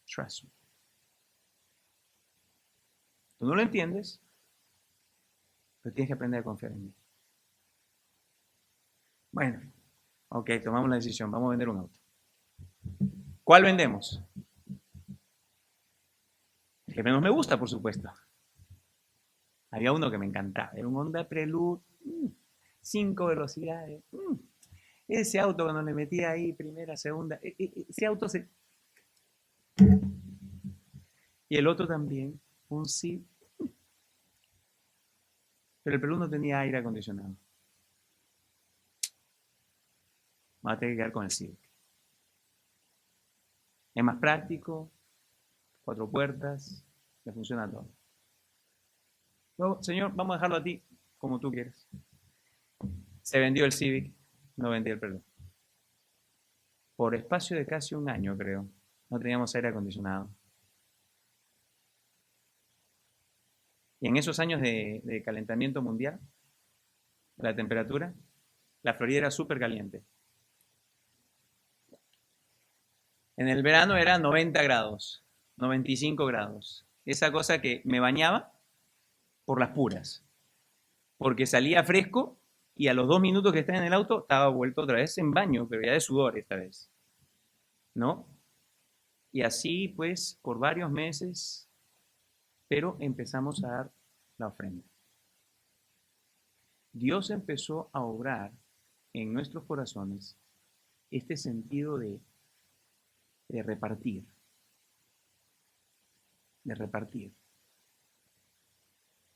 Trust me. Tú no lo entiendes, pero tienes que aprender a confiar en mí. Bueno, ok, tomamos la decisión, vamos a vender un auto. ¿Cuál vendemos? El que menos me gusta, por supuesto. Había uno que me encantaba, era un Honda Prelude, 5 velocidades. Ese auto cuando le metía ahí primera, segunda, ese auto se... Y el otro también, un Civic. Pero el Prelude no tenía aire acondicionado. Vamos a tener que quedar con el Civic. Es más práctico, 4 puertas, le funciona todo. Luego, señor, vamos a dejarlo a ti como tú quieres. Se vendió el Civic, no vendí el Prelude. Por espacio de casi un año, creo, no teníamos aire acondicionado. Y en esos años de calentamiento mundial, la temperatura, la Florida era súper caliente. En el verano era 90 grados, 95 grados. Esa cosa que me bañaba por las puras. Porque salía fresco y a los 2 minutos que estaba en el auto estaba vuelto otra vez en baño, pero ya de sudor esta vez. ¿No? Y así pues por varios meses, pero empezamos a dar la ofrenda. Dios empezó a obrar en nuestros corazones este sentido de repartir,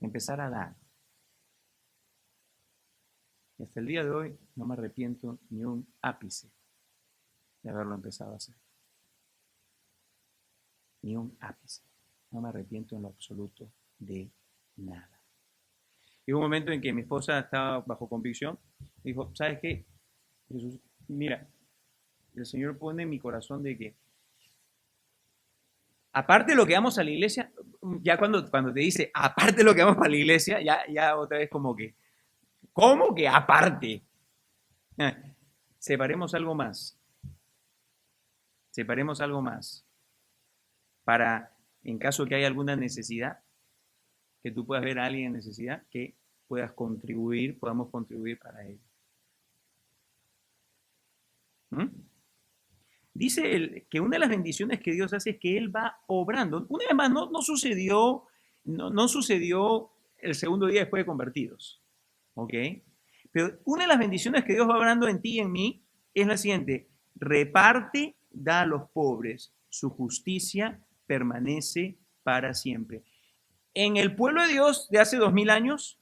empezar a dar. Y hasta el día de hoy no me arrepiento ni un ápice de haberlo empezado a hacer. Ni un ápice. No me arrepiento en lo absoluto de nada. Y hubo un momento en que mi esposa estaba bajo convicción. Dijo, ¿sabes qué? Jesús, mira, el Señor pone en mi corazón de que, aparte de lo que vamos a la iglesia, ya cuando te dice, aparte de lo que vamos para la iglesia, ya otra vez como que, ¿cómo que aparte? Separemos algo más. Separemos algo más. Para, en caso que haya alguna necesidad, que tú puedas ver a alguien en necesidad, que podamos contribuir para ello. Dice que una de las bendiciones que Dios hace es que Él va obrando. Una vez más, no sucedió el segundo día después de convertidos. ¿Ok? Pero una de las bendiciones que Dios va obrando en ti y en mí es la siguiente: reparte, da a los pobres, su justicia permanece para siempre. En el pueblo de Dios de hace 2000 años,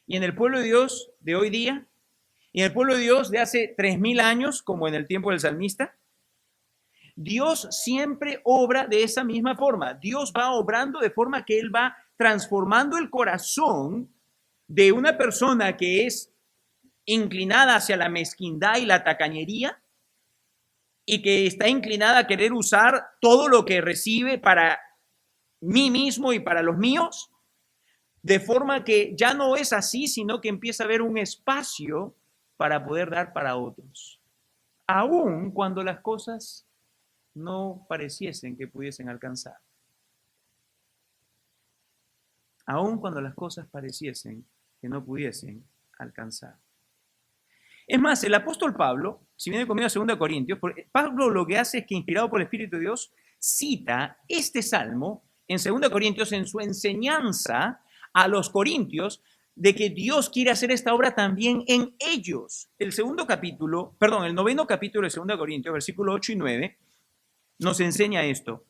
y en el pueblo de Dios de hoy día, y en el pueblo de Dios de hace 3000 años, como en el tiempo del salmista, Dios siempre obra de esa misma forma. Dios va obrando de forma que Él va transformando el corazón de una persona que es inclinada hacia la mezquindad y la tacañería y que está inclinada a querer usar todo lo que recibe para mí mismo y para los míos, de forma que ya no es así, sino que empieza a haber un espacio para poder dar para otros, aun cuando las cosas no pareciesen que pudiesen alcanzar. Aun cuando las cosas pareciesen que no pudiesen alcanzar. Es más, el apóstol Pablo, si viene conmigo a 2 Corintios, Pablo lo que hace es que, inspirado por el Espíritu de Dios, cita este salmo en 2 Corintios en su enseñanza a los corintios de que Dios quiere hacer esta obra también en ellos. El noveno capítulo de 2 Corintios, versículos 8 y 9, nos enseña esto.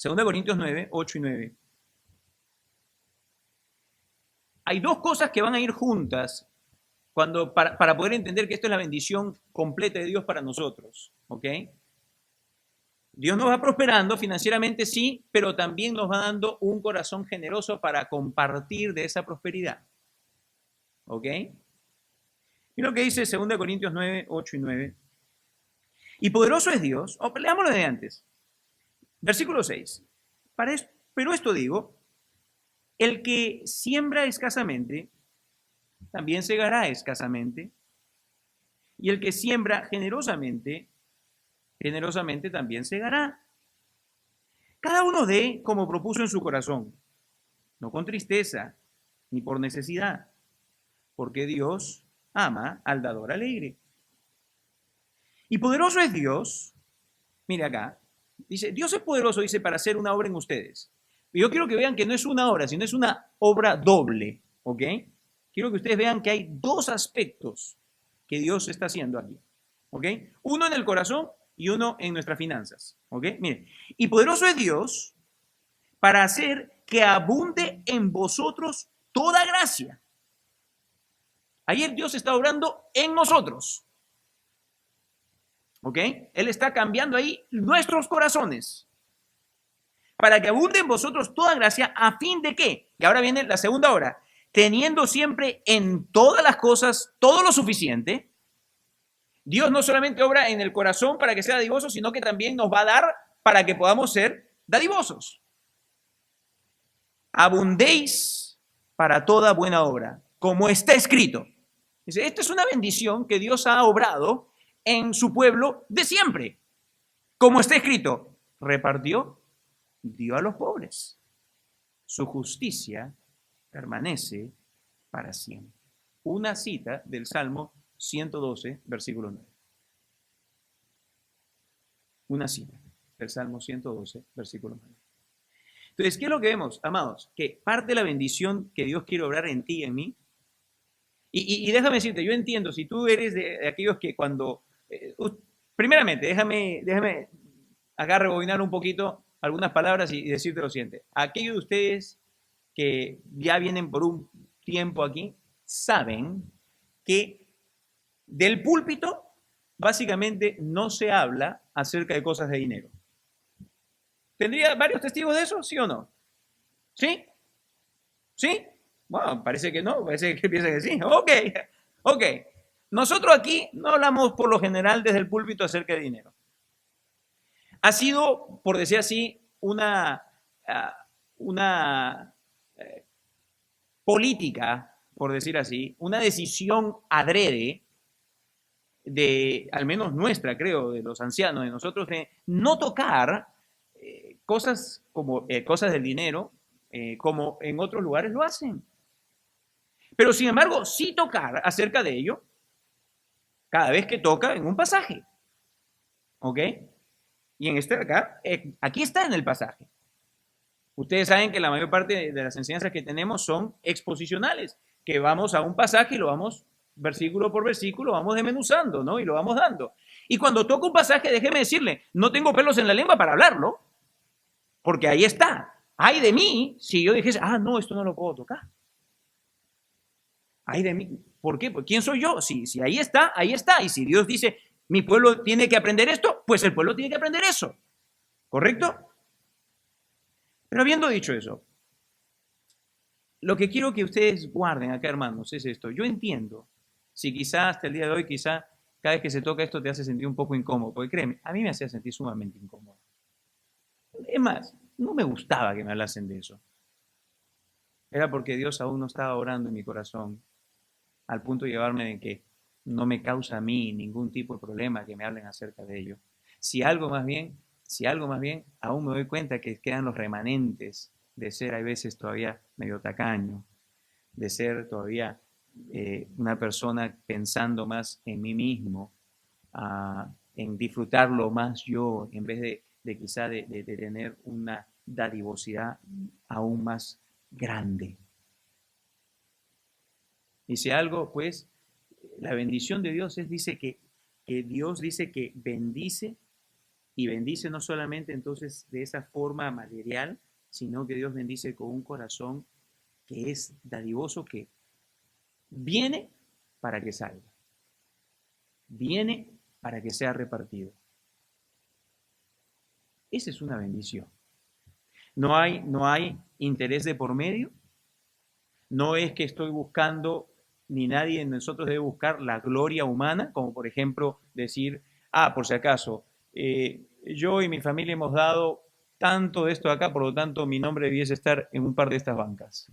2 Corintios 9, 8 y 9. Hay dos cosas que van a ir juntas para poder entender que esto es la bendición completa de Dios para nosotros, ¿ok? Dios nos va prosperando financieramente, sí, pero también nos va dando un corazón generoso para compartir de esa prosperidad, ¿ok? Y lo que dice 2 Corintios 9, 8 y 9. Y poderoso es Dios, leámoslo de antes, versículo 6. Pero esto digo, el que siembra escasamente, también segará escasamente, y el que siembra generosamente, generosamente también segará. Cada uno dé como propuso en su corazón, no con tristeza ni por necesidad, porque Dios ama al dador alegre. Y poderoso es Dios, mire acá, dice, Dios es poderoso, dice, para hacer una obra en ustedes. Y yo quiero que vean que no es una obra, sino es una obra doble, ¿ok? Quiero que ustedes vean que hay dos aspectos que Dios está haciendo aquí, ¿ok? Uno en el corazón y uno en nuestras finanzas, ¿ok? Miren, y poderoso es Dios para hacer que abunde en vosotros toda gracia. Ayer Dios está obrando en nosotros, ¿ok? Él está cambiando ahí nuestros corazones para que abunde en vosotros toda gracia, a fin de que, y ahora viene la segunda hora, teniendo siempre en todas las cosas todo lo suficiente. Dios no solamente obra en el corazón para que sea dadivoso, sino que también nos va a dar para que podamos ser dadivosos. Abundéis para toda buena obra, como está escrito. Dice, esta es una bendición que Dios ha obrado en su pueblo de siempre. Como está escrito, repartió, dio a los pobres. Su justicia permanece para siempre. Una cita del Salmo 112, versículo 9. Una cita del Salmo 112, versículo 9. Entonces, ¿qué es lo que vemos, amados? Que parte de la bendición que Dios quiere obrar en ti y en mí, y déjame decirte, yo entiendo, si tú eres de aquellos que cuando, primeramente, déjame acá rebobinar un poquito algunas palabras y decirte lo siguiente. Aquellos de ustedes que ya vienen por un tiempo aquí, saben que del púlpito básicamente no se habla acerca de cosas de dinero. ¿Tendría varios testigos de eso? ¿Sí o no? ¿Sí? ¿Sí? Bueno, parece que no, parece que piensa que sí. Ok. Nosotros aquí no hablamos por lo general desde el púlpito acerca de dinero. Ha sido, por decir así, una política por decir así, una decisión adrede de, al menos nuestra, creo, de los ancianos, de nosotros, de no tocar cosas como cosas del dinero, como en otros lugares lo hacen. Pero sin embargo, sí tocar acerca de ello cada vez que toca en un pasaje. ¿Ok? Y en este de acá, aquí está en el pasaje. Ustedes saben que la mayor parte de las enseñanzas que tenemos son exposicionales, que vamos a un pasaje y lo vamos versículo por versículo, vamos desmenuzando, ¿no? Y lo vamos dando. Y cuando toco un pasaje, déjeme decirle, no tengo pelos en la lengua para hablarlo, porque ahí está. Ay de mí, si yo dijese, no, esto no lo puedo tocar. Ay de mí, ¿por qué? Pues, ¿quién soy yo? Si ahí está, ahí está. Y si Dios dice, mi pueblo tiene que aprender esto, pues el pueblo tiene que aprender eso. ¿Correcto? Pero habiendo dicho eso, lo que quiero que ustedes guarden acá, hermanos, es esto. Yo entiendo, si quizá hasta el día de hoy, quizá cada vez que se toca esto te hace sentir un poco incómodo, porque créeme, a mí me hacía sentir sumamente incómodo. Es más, no me gustaba que me hablasen de eso. Era porque Dios aún no estaba orando en mi corazón, al punto de llevarme de que no me causa a mí ningún tipo de problema que me hablen acerca de ello. Si algo más bien, aún me doy cuenta que quedan los remanentes de ser a veces todavía medio tacaño, de ser todavía una persona pensando más en mí mismo, en disfrutarlo más yo, en vez de quizá de tener una dadivosidad aún más grande. Y si algo, pues, la bendición de Dios dice que Dios dice que bendice, y bendice no solamente entonces de esa forma material, sino que Dios bendice con un corazón que es dadivoso, que viene para que salga, viene para que sea repartido. Esa es una bendición. No hay interés de por medio, no es que estoy buscando, ni nadie de nosotros debe buscar la gloria humana, como por ejemplo decir, por si acaso, yo y mi familia hemos dado tanto de esto acá, por lo tanto mi nombre debiese estar en un par de estas bancas.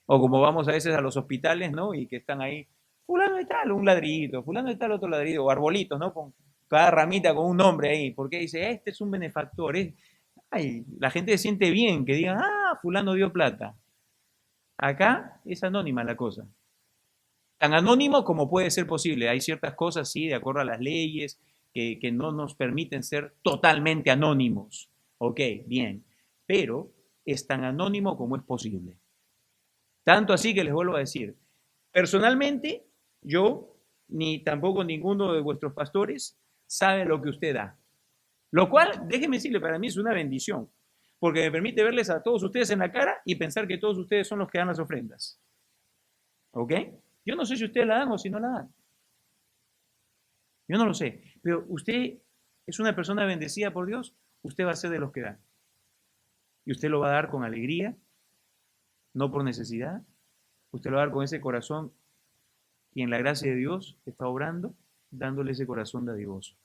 O como vamos a veces a los hospitales, ¿no? Y que están ahí, fulano de tal, un ladrillito, fulano de tal, otro ladrillito, o arbolitos, ¿no? Con cada ramita con un nombre ahí, porque dice, este es un benefactor. La gente se siente bien que digan, fulano dio plata. Acá es anónima la cosa. Tan anónimo como puede ser posible. Hay ciertas cosas, sí, de acuerdo a las leyes, que no nos permiten ser totalmente anónimos. Ok, bien. Pero es tan anónimo como es posible. Tanto así que les vuelvo a decir, personalmente, yo, ni tampoco ninguno de vuestros pastores, sabe lo que usted da. Lo cual, déjenme decirle, para mí es una bendición, porque me permite verles a todos ustedes en la cara y pensar que todos ustedes son los que dan las ofrendas. ¿Ok? Yo no sé si ustedes la dan o si no la dan. Yo no lo sé. Pero usted es una persona bendecida por Dios, usted va a ser de los que dan. Y usted lo va a dar con alegría, no por necesidad. Usted lo va a dar con ese corazón y en la gracia de Dios está obrando, dándole ese corazón dadivoso.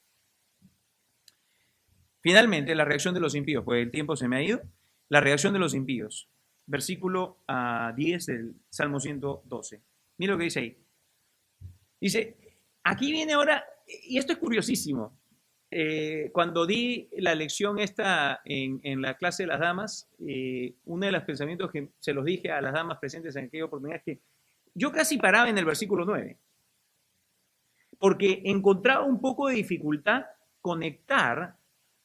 Finalmente, la reacción de los impíos, pues el tiempo se me ha ido. La reacción de los impíos. Versículo 10 del Salmo 112. Mira lo que dice ahí. Dice, aquí viene ahora, y esto es curiosísimo. Cuando di la lección esta en la clase de las damas, uno de los pensamientos que se los dije a las damas presentes en aquella oportunidad es que yo casi paraba en el versículo 9, porque encontraba un poco de dificultad conectar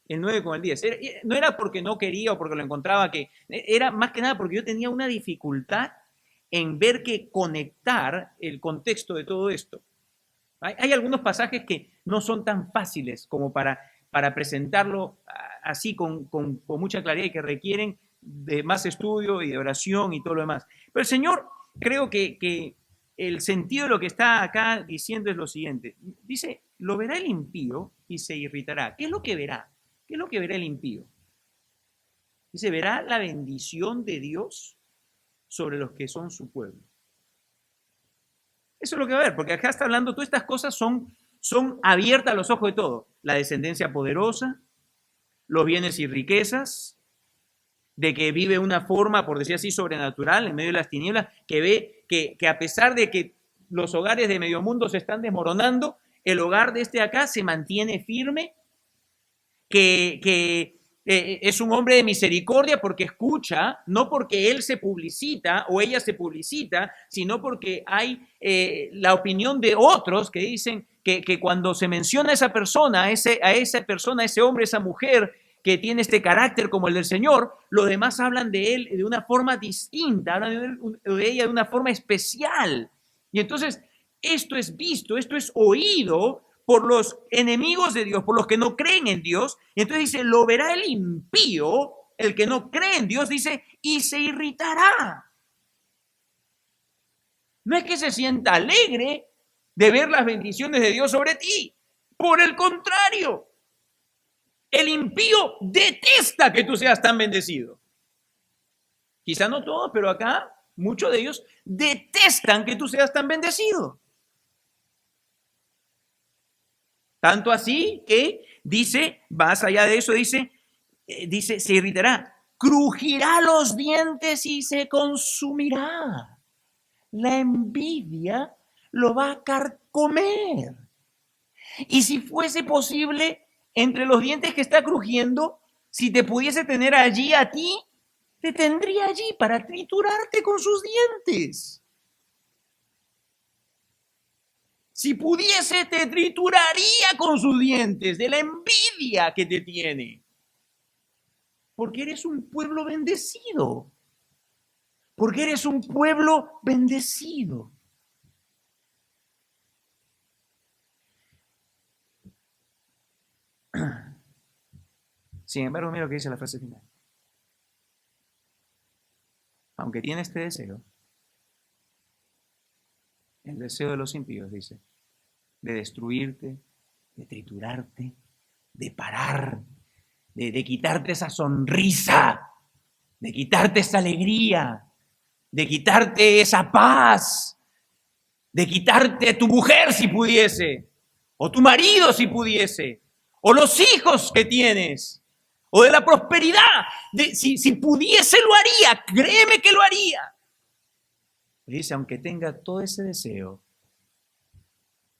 el 9 con el 10. No era porque no quería o porque lo encontraba, que era más que nada porque yo tenía una dificultad en ver que conectar el contexto de todo esto. Hay algunos pasajes que no son tan fáciles como para presentarlo así con mucha claridad y que requieren de más estudio y de oración y todo lo demás. Pero el Señor, creo que el sentido de lo que está acá diciendo es lo siguiente. Dice, lo verá el impío y se irritará. ¿Qué es lo que verá? ¿Qué es lo que verá el impío? Dice, verá la bendición de Dios sobre los que son su pueblo. Eso es lo que va a ver, porque acá está hablando, todas estas cosas son abiertas a los ojos de todo. La descendencia poderosa, los bienes y riquezas, de que vive una forma, por decir así, sobrenatural en medio de las tinieblas, que ve que a pesar de que los hogares de medio mundo se están desmoronando, el hogar de este acá se mantiene firme, que es un hombre de misericordia porque escucha, no porque él se publicita o ella se publicita, sino porque hay la opinión de otros que dicen que cuando se menciona a esa persona, a esa persona, a ese hombre, esa mujer que tiene este carácter como el del Señor, los demás hablan de él de una forma distinta, hablan de ella de una forma especial. Y entonces esto es visto, esto es oído por los enemigos de Dios, por los que no creen en Dios. Y entonces dice, lo verá el impío, el que no cree en Dios, dice, y se irritará. No es que se sienta alegre de ver las bendiciones de Dios sobre ti. Por el contrario, el impío detesta que tú seas tan bendecido. Quizá no todos, pero acá muchos de ellos detestan que tú seas tan bendecido. Tanto así que dice, más allá de eso, dice, se irritará, crujirá los dientes y se consumirá. La envidia lo va a carcomer. Y si fuese posible, entre los dientes que está crujiendo, si te pudiese tener allí a ti, te tendría allí para triturarte con sus dientes. Si pudiese, te trituraría con sus dientes de la envidia que te tiene. Porque eres un pueblo bendecido. Porque eres un pueblo bendecido. Sin embargo, mira lo que dice la frase final. Aunque tiene este deseo, el deseo de los impíos, dice, de destruirte, de triturarte, de parar, de quitarte esa sonrisa, de quitarte esa alegría, de quitarte esa paz, de quitarte a tu mujer si pudiese, o tu marido si pudiese, o los hijos que tienes, o de la prosperidad. Si pudiese lo haría, créeme que lo haría. Y dice, aunque tenga todo ese deseo,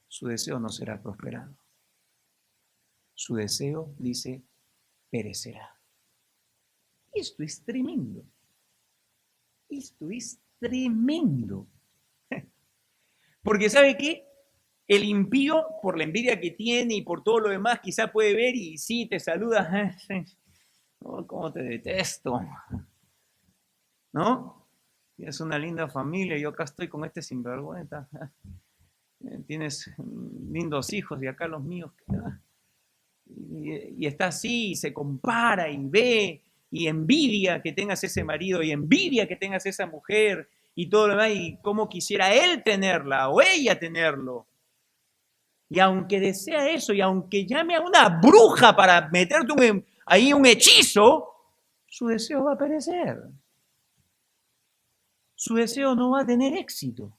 su deseo no será prosperado. Su deseo, dice, perecerá. Esto es tremendo. Esto es tremendo. Porque ¿sabe qué? El impío, por la envidia que tiene y por todo lo demás, quizá puede ver y sí, te saluda. Oh, cómo te detesto. ¿No? Tienes una linda familia, yo acá estoy con este sinvergüenza. Tienes lindos hijos y acá los míos. Y está así, y se compara y ve y envidia que tengas ese marido y envidia que tengas esa mujer y todo lo demás, y cómo quisiera él tenerla o ella tenerlo. Y aunque desea eso, y aunque llame a una bruja para meterte ahí un hechizo, su deseo va a perecer. Su deseo no va a tener éxito.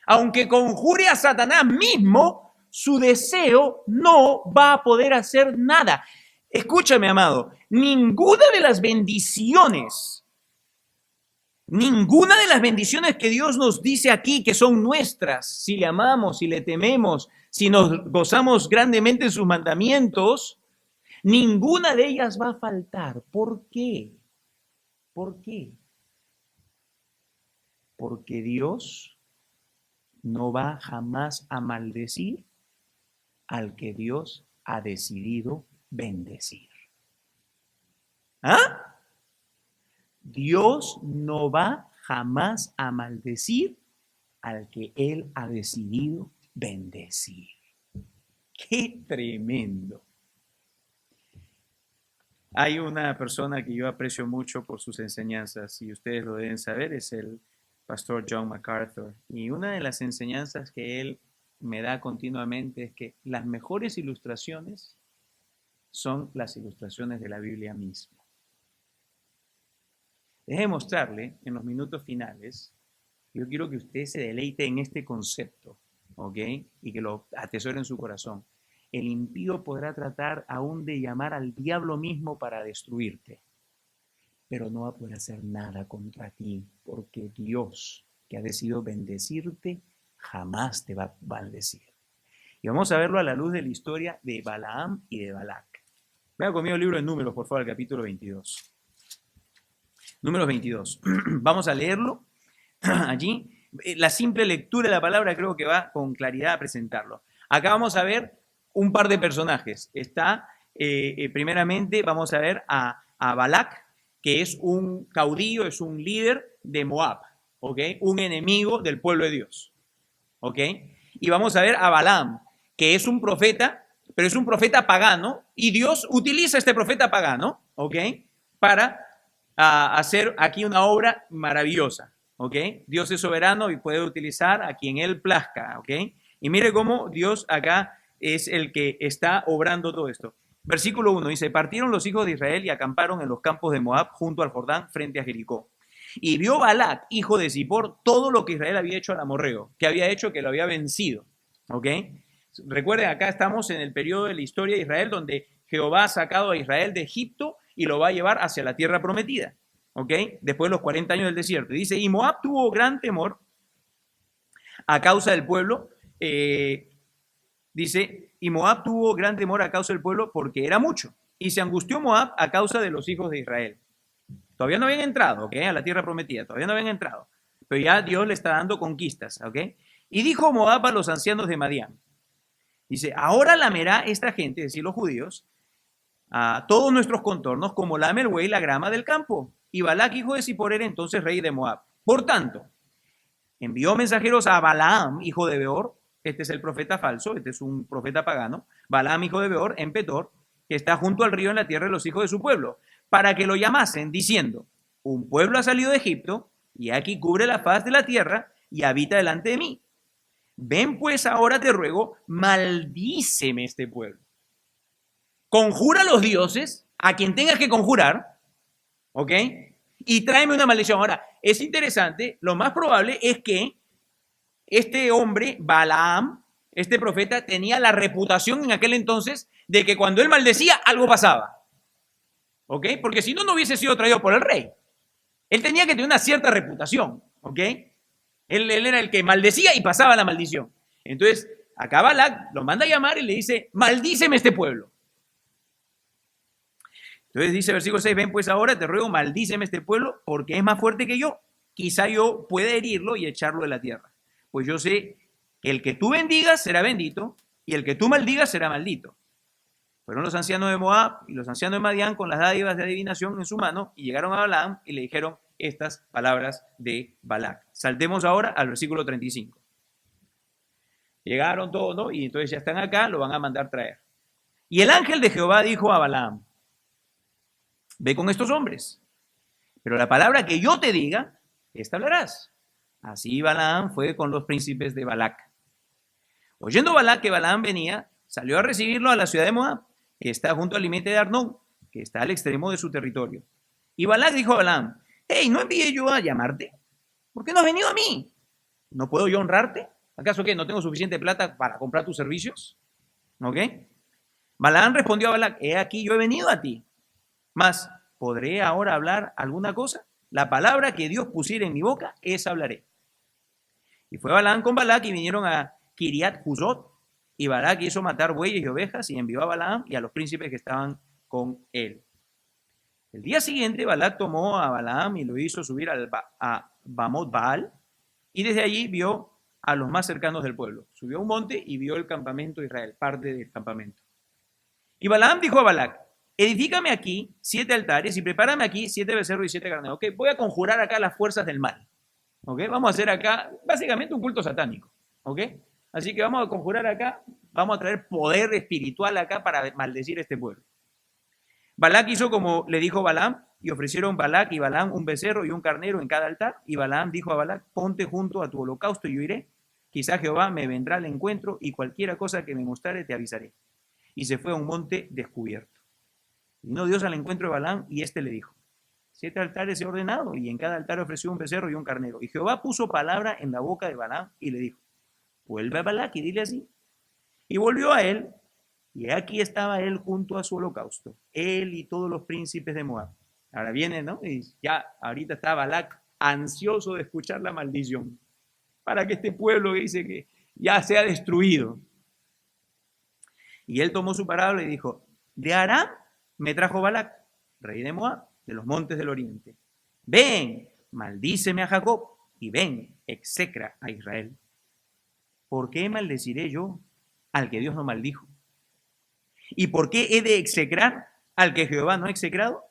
Aunque conjure a Satanás mismo, su deseo no va a poder hacer nada. Escúchame, amado, ninguna de las bendiciones que Dios nos dice aquí que son nuestras, si le amamos, si le tememos, si nos gozamos grandemente en sus mandamientos, ninguna de ellas va a faltar. ¿Por qué? ¿Por qué? Porque Dios no va jamás a maldecir al que Dios ha decidido bendecir. ¿Ah? Dios no va jamás a maldecir al que Él ha decidido bendecir. ¡Qué tremendo! Hay una persona que yo aprecio mucho por sus enseñanzas, y ustedes lo deben saber, es el pastor John MacArthur. Y una de las enseñanzas que él me da continuamente es que las mejores ilustraciones son las ilustraciones de la Biblia misma. Déjeme mostrarle en los minutos finales, yo quiero que usted se deleite en este concepto, ¿ok? Y que lo atesore en su corazón. El impío podrá tratar aún de llamar al diablo mismo para destruirte. pero no va a poder hacer nada contra ti, porque Dios, que ha decidido bendecirte, jamás te va a maldecir. Y vamos a verlo a la luz de la historia de Balaam y de Balac. Vean conmigo el libro de Números, por favor, el capítulo 22. Números 22. Vamos a leerlo allí. La simple lectura de la palabra creo que va con claridad a presentarlo. Acá vamos a ver un par de personajes. Primeramente vamos a ver a Balac, que es un caudillo, es un líder de Moab, ¿ok? Un enemigo del pueblo de Dios, ¿ok? Y vamos a ver a Balaam, que es un profeta, pero es un profeta pagano, y Dios utiliza a este profeta pagano, ¿ok? Para hacer aquí una obra maravillosa, ¿ok? Dios es soberano y puede utilizar a quien Él plazca, ¿ok? Y mire cómo Dios acá es el que está obrando todo esto. Versículo 1 dice, partieron los hijos de Israel y acamparon en los campos de Moab junto al Jordán frente a Jericó. Y vio Balac, hijo de Zippor, todo lo que Israel había hecho al amorreo, que había hecho que lo había vencido, ¿ok? Recuerden, acá estamos en el periodo de la historia de Israel donde Jehová ha sacado a Israel de Egipto y lo va a llevar hacia la tierra prometida, ¿ok? Después de los 40 años del desierto. Dice, y Moab tuvo gran temor a causa del pueblo, dice, y Moab tuvo gran temor a causa del pueblo porque era mucho, y se angustió Moab a causa de los hijos de Israel. Todavía no habían entrado, ¿ok? A la tierra prometida, todavía no habían entrado, pero ya Dios le está dando conquistas, ¿ok? Y dijo Moab a los ancianos de Madián, dice, ahora lamerá esta gente, es decir, los judíos, a todos nuestros contornos como lame el buey la grama del campo. Y Balac, hijo de Zippor, era entonces rey de Moab. Por tanto, envió mensajeros a Balaam, hijo de Beor, este es el profeta falso, este es un profeta pagano, Balaam, hijo de Beor, en Petor, que está junto al río en la tierra de los hijos de su pueblo, para que lo llamasen, diciendo, un pueblo ha salido de Egipto, y aquí cubre la faz de la tierra, y habita delante de mí. Ven pues ahora, te ruego, maldíceme este pueblo. Conjura a los dioses, a quien tengas que conjurar, ¿ok? Y tráeme una maldición. Ahora, es interesante, lo más probable es que este hombre, Balaam, este profeta, tenía la reputación en aquel entonces de que cuando él maldecía, algo pasaba, ¿ok? Porque si no, no hubiese sido traído por el rey. Él tenía que tener una cierta reputación, ¿ok? Él era el que maldecía y pasaba la maldición. Entonces, acá Balac lo manda a llamar y le dice, maldíceme este pueblo. Entonces dice versículo 6, ven pues ahora, te ruego, maldíceme este pueblo, porque es más fuerte que yo. Quizá yo pueda herirlo y echarlo de la tierra. Pues yo sé que el que tú bendigas será bendito, y el que tú maldigas será maldito. Fueron los ancianos de Moab y los ancianos de Madián con las dádivas de adivinación en su mano, y llegaron a Balaam y le dijeron estas palabras de Balac. Saltemos ahora al versículo 35. Llegaron todos, ¿no? Y entonces ya están acá, lo van a mandar traer. Y el ángel de Jehová dijo a Balaam, ve con estos hombres, pero la palabra que yo te diga, esta hablarás. Así Balaam fue con los príncipes de Balac. Oyendo Balac que Balaam venía, salió a recibirlo a la ciudad de Moab, que está junto al límite de Arnón, que está al extremo de su territorio. Y Balac dijo a Balaam, hey, ¿no envié yo a llamarte? ¿Por qué no has venido a mí? ¿No puedo yo honrarte? ¿Acaso qué? ¿No tengo suficiente plata para comprar tus servicios? ¿Ok? Balaam respondió a Balac, he aquí yo he venido a ti. Mas, ¿podré ahora hablar alguna cosa? La palabra que Dios pusiera en mi boca, esa hablaré. Y fue Balaam con Balac y vinieron a Kiriat Huzot. Y Balac hizo matar bueyes y ovejas y envió a Balaam y a los príncipes que estaban con él. El día siguiente, Balac tomó a Balaam y lo hizo subir a Bamot Baal. Y desde allí vio a los más cercanos del pueblo. Subió a un monte y vio el campamento de Israel, parte del campamento. Y Balaam dijo a Balac, edifícame aquí 7 altares y prepárame aquí 7 becerros y 7 carneros. Ok, voy a conjurar acá las fuerzas del mal. Ok, vamos a hacer acá básicamente un culto satánico. Ok, así que vamos a conjurar acá, vamos a traer poder espiritual acá para maldecir a este pueblo. Balac hizo como le dijo Balaam y ofrecieron Balac y Balaam un becerro y un carnero en cada altar. Y Balaam dijo a Balac, ponte junto a tu holocausto y yo iré. Quizá Jehová me vendrá al encuentro y cualquiera cosa que me mostrare te avisaré. Y se fue a un monte descubierto. Vino Dios al encuentro de Balaam y éste le dijo, 7 altares he ordenado y en cada altar ofreció un becerro y un carnero. Y Jehová puso palabra en la boca de Balaam y le dijo, vuelve a Balac y dile así. Y volvió a él, y aquí estaba él junto a su holocausto, él y todos los príncipes de Moab. Ahora viene, ¿no? Y ya, ahorita está Balac ansioso de escuchar la maldición para que este pueblo que dice que ya sea destruido. Y él tomó su parábola y dijo, de Aram me trajo Balac, rey de Moab, de los montes del oriente. Ven, maldíceme a Jacob, y ven, execra a Israel. ¿Por qué maldeciré yo al que Dios no maldijo? ¿Y por qué he de execrar al que Jehová no ha execrado?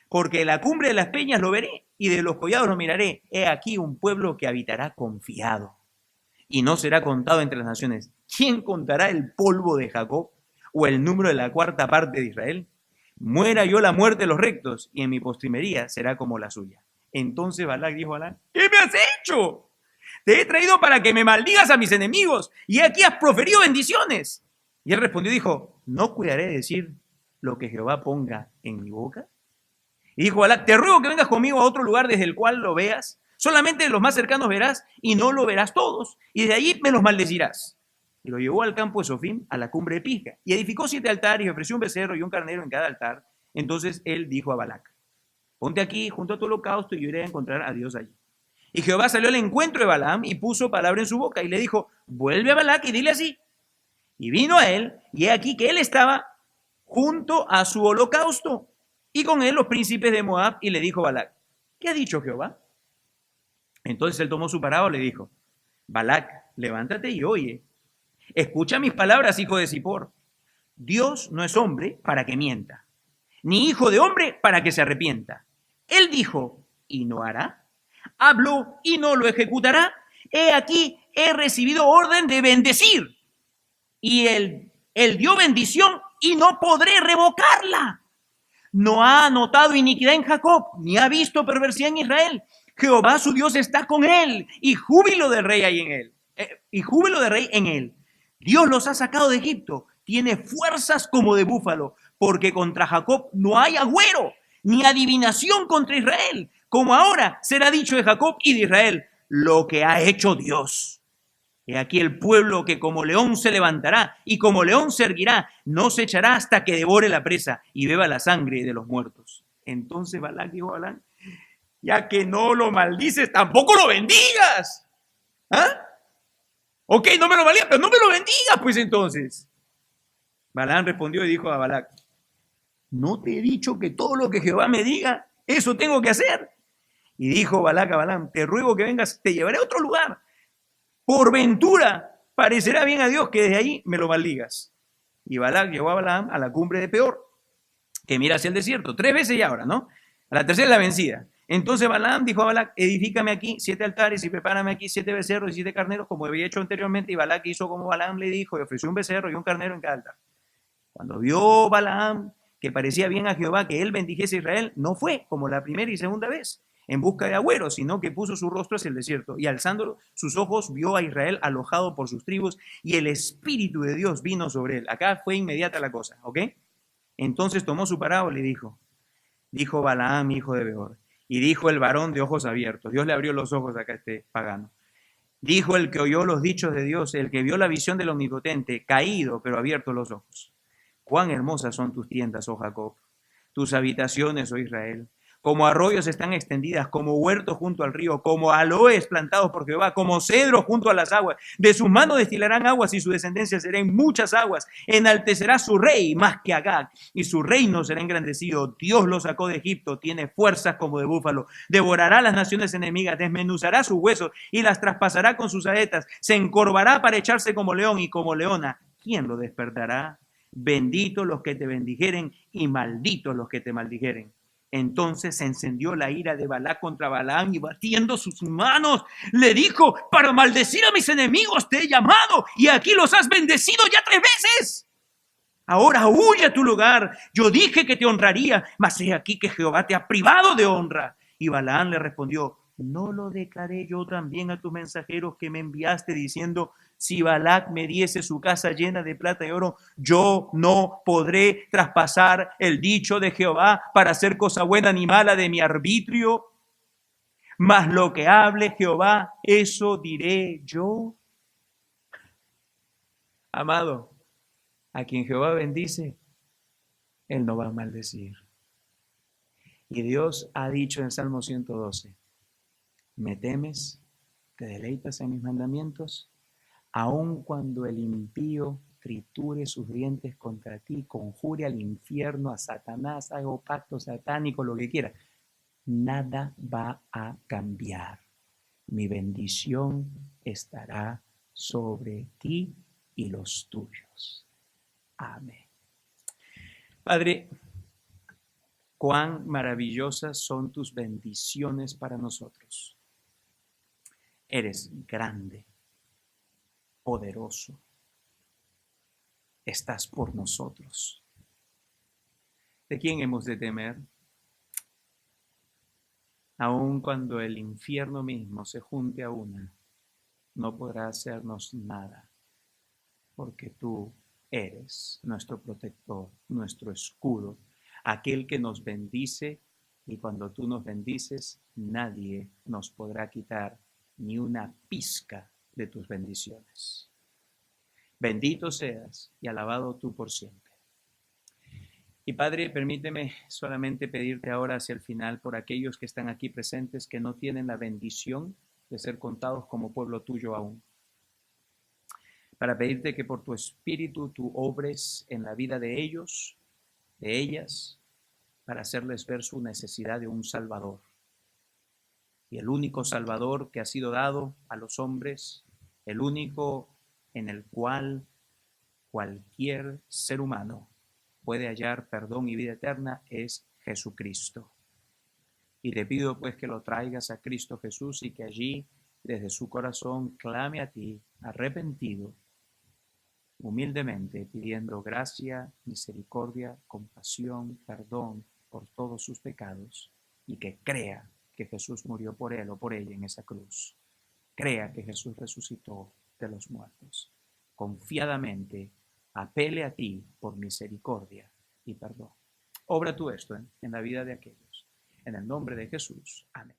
Porque de la cumbre de las peñas lo veré, y de los collados lo miraré. He aquí un pueblo que habitará confiado, y no será contado entre las naciones. ¿Quién contará el polvo de Jacob, o el número de la cuarta parte de Israel? Muera yo la muerte de los rectos, y en mi postrimería será como la suya. Entonces Balac dijo a Balaam, ¿qué me has hecho? Te he traído para que me maldigas a mis enemigos, y aquí has proferido bendiciones. Y él respondió y dijo, ¿no cuidaré de decir lo que Jehová ponga en mi boca? Y dijo Balac, te ruego que vengas conmigo a otro lugar desde el cual lo veas. Solamente los más cercanos verás y no lo verás todos. Y de allí me los maldecirás. Y lo llevó al campo de Sofim, a la cumbre de Pisga. Y edificó 7 altares y ofreció un becerro y un carnero en cada altar. Entonces él dijo a Balac, ponte aquí junto a tu holocausto y yo iré a encontrar a Dios allí. Y Jehová salió al encuentro de Balaam y puso palabra en su boca y le dijo, vuelve a Balac y dile así. Y vino a él, y he aquí que él estaba junto a su holocausto, y con él los príncipes de Moab, y le dijo Balac, ¿qué ha dicho Jehová? Entonces él tomó su parábola y le dijo, Balac, levántate y oye, escucha mis palabras, hijo de Zippor. Dios no es hombre para que mienta, ni hijo de hombre para que se arrepienta. Él dijo, y no hará. Habló y no lo ejecutará. He aquí, he recibido orden de bendecir. Y él dio bendición y no podré revocarla. No ha notado iniquidad en Jacob, ni ha visto perversidad en Israel. Jehová su Dios está con él, y júbilo de rey hay en él. Y júbilo de rey en él. Dios los ha sacado de Egipto, tiene fuerzas como de búfalo, porque contra Jacob no hay agüero, ni adivinación contra Israel, como ahora será dicho de Jacob y de Israel, lo que ha hecho Dios. He aquí el pueblo que como león se levantará y como león se erguirá, no se echará hasta que devore la presa y beba la sangre de los muertos. Entonces Balac dijo a Balaam, ya que no lo maldices, tampoco lo bendigas. ¿Ah? Ok, no me lo maldigas, pero no me lo bendigas, pues entonces. Balaam respondió y dijo a Balac, ¿no te he dicho que todo lo que Jehová me diga, eso tengo que hacer? Y dijo Balac a Balaam, te ruego que vengas, te llevaré a otro lugar. Por ventura, parecerá bien a Dios que desde ahí me lo maldigas. Y Balac llevó a Balaam a la cumbre de Peor, que mira hacia el desierto, 3 veces ya ahora, ¿no? A la tercera es la vencida. Entonces Balaam dijo a Balac, edifícame aquí 7 altares y prepárame aquí 7 becerros y 7 carneros, como había hecho anteriormente. Y Balac hizo como Balaam le dijo y ofreció un becerro y un carnero en cada altar. Cuando vio Balaam que parecía bien a Jehová que él bendijese a Israel, no fue como la primera y segunda vez en busca de agüero, sino que puso su rostro hacia el desierto y alzando sus ojos vio a Israel alojado por sus tribus y el Espíritu de Dios vino sobre él. Acá fue inmediata la cosa, ¿ok? Entonces tomó su parábola y dijo Balaam, hijo de Beor, y dijo el varón de ojos abiertos, Dios le abrió los ojos acá a este pagano. Dijo el que oyó los dichos de Dios, el que vio la visión del Omnipotente, caído pero abiertos los ojos. Cuán hermosas son tus tiendas, oh Jacob, tus habitaciones, oh Israel. Como arroyos están extendidas, como huertos junto al río, como aloes plantados por Jehová, como cedros junto a las aguas. De sus manos destilarán aguas y su descendencia será en muchas aguas. Enaltecerá su rey más que Agag y su reino será engrandecido. Dios lo sacó de Egipto, tiene fuerzas como de búfalo. Devorará las naciones enemigas, desmenuzará sus huesos y las traspasará con sus saetas. Se encorvará para echarse como león y como leona. ¿Quién lo despertará? Benditos los que te bendijeren y malditos los que te maldijeren. Entonces se encendió la ira de Balac contra Balaam y batiendo sus manos le dijo, para maldecir a mis enemigos te he llamado y aquí los has bendecido ya 3 veces. Ahora huye a tu lugar. Yo dije que te honraría, mas he aquí que Jehová te ha privado de honra. Y Balaam le respondió, ¿no lo declaré yo también a tus mensajeros que me enviaste diciendo, si Balac me diese su casa llena de plata y oro, yo no podré traspasar el dicho de Jehová para hacer cosa buena ni mala de mi arbitrio? Mas lo que hable Jehová, eso diré yo. Amado, a quien Jehová bendice, él no va a maldecir. Y Dios ha dicho en el Salmo 112, ¿me temes? ¿Te deleitas en mis mandamientos? Aun cuando el impío triture sus dientes contra ti, conjure al infierno, a Satanás, haga pacto satánico, lo que quiera, nada va a cambiar. Mi bendición estará sobre ti y los tuyos. Amén. Padre, cuán maravillosas son tus bendiciones para nosotros. Eres grande, poderoso. Estás por nosotros. ¿De quién hemos de temer? Aun cuando el infierno mismo se junte a una, no podrá hacernos nada, porque tú eres nuestro protector, nuestro escudo, aquel que nos bendice, y cuando tú nos bendices, nadie nos podrá quitar ni una pizca de tus bendiciones. Bendito seas y alabado tú por siempre. Y Padre, permíteme solamente pedirte ahora hacia el final por aquellos que están aquí presentes que no tienen la bendición de ser contados como pueblo tuyo aún. Para pedirte que por tu espíritu tú obres en la vida de ellos, de ellas, para hacerles ver su necesidad de un Salvador. Y el único Salvador que ha sido dado a los hombres, el único en el cual cualquier ser humano puede hallar perdón y vida eterna, es Jesucristo. Y te pido pues que lo traigas a Cristo Jesús y que allí desde su corazón clame a ti, arrepentido, humildemente, pidiendo gracia, misericordia, compasión, perdón por todos sus pecados, y que crea que Jesús murió por él o por ella en esa cruz. Crea que Jesús resucitó de los muertos. Confiadamente apele a ti por misericordia y perdón. Obra tú esto en la vida de aquellos. En el nombre de Jesús. Amén.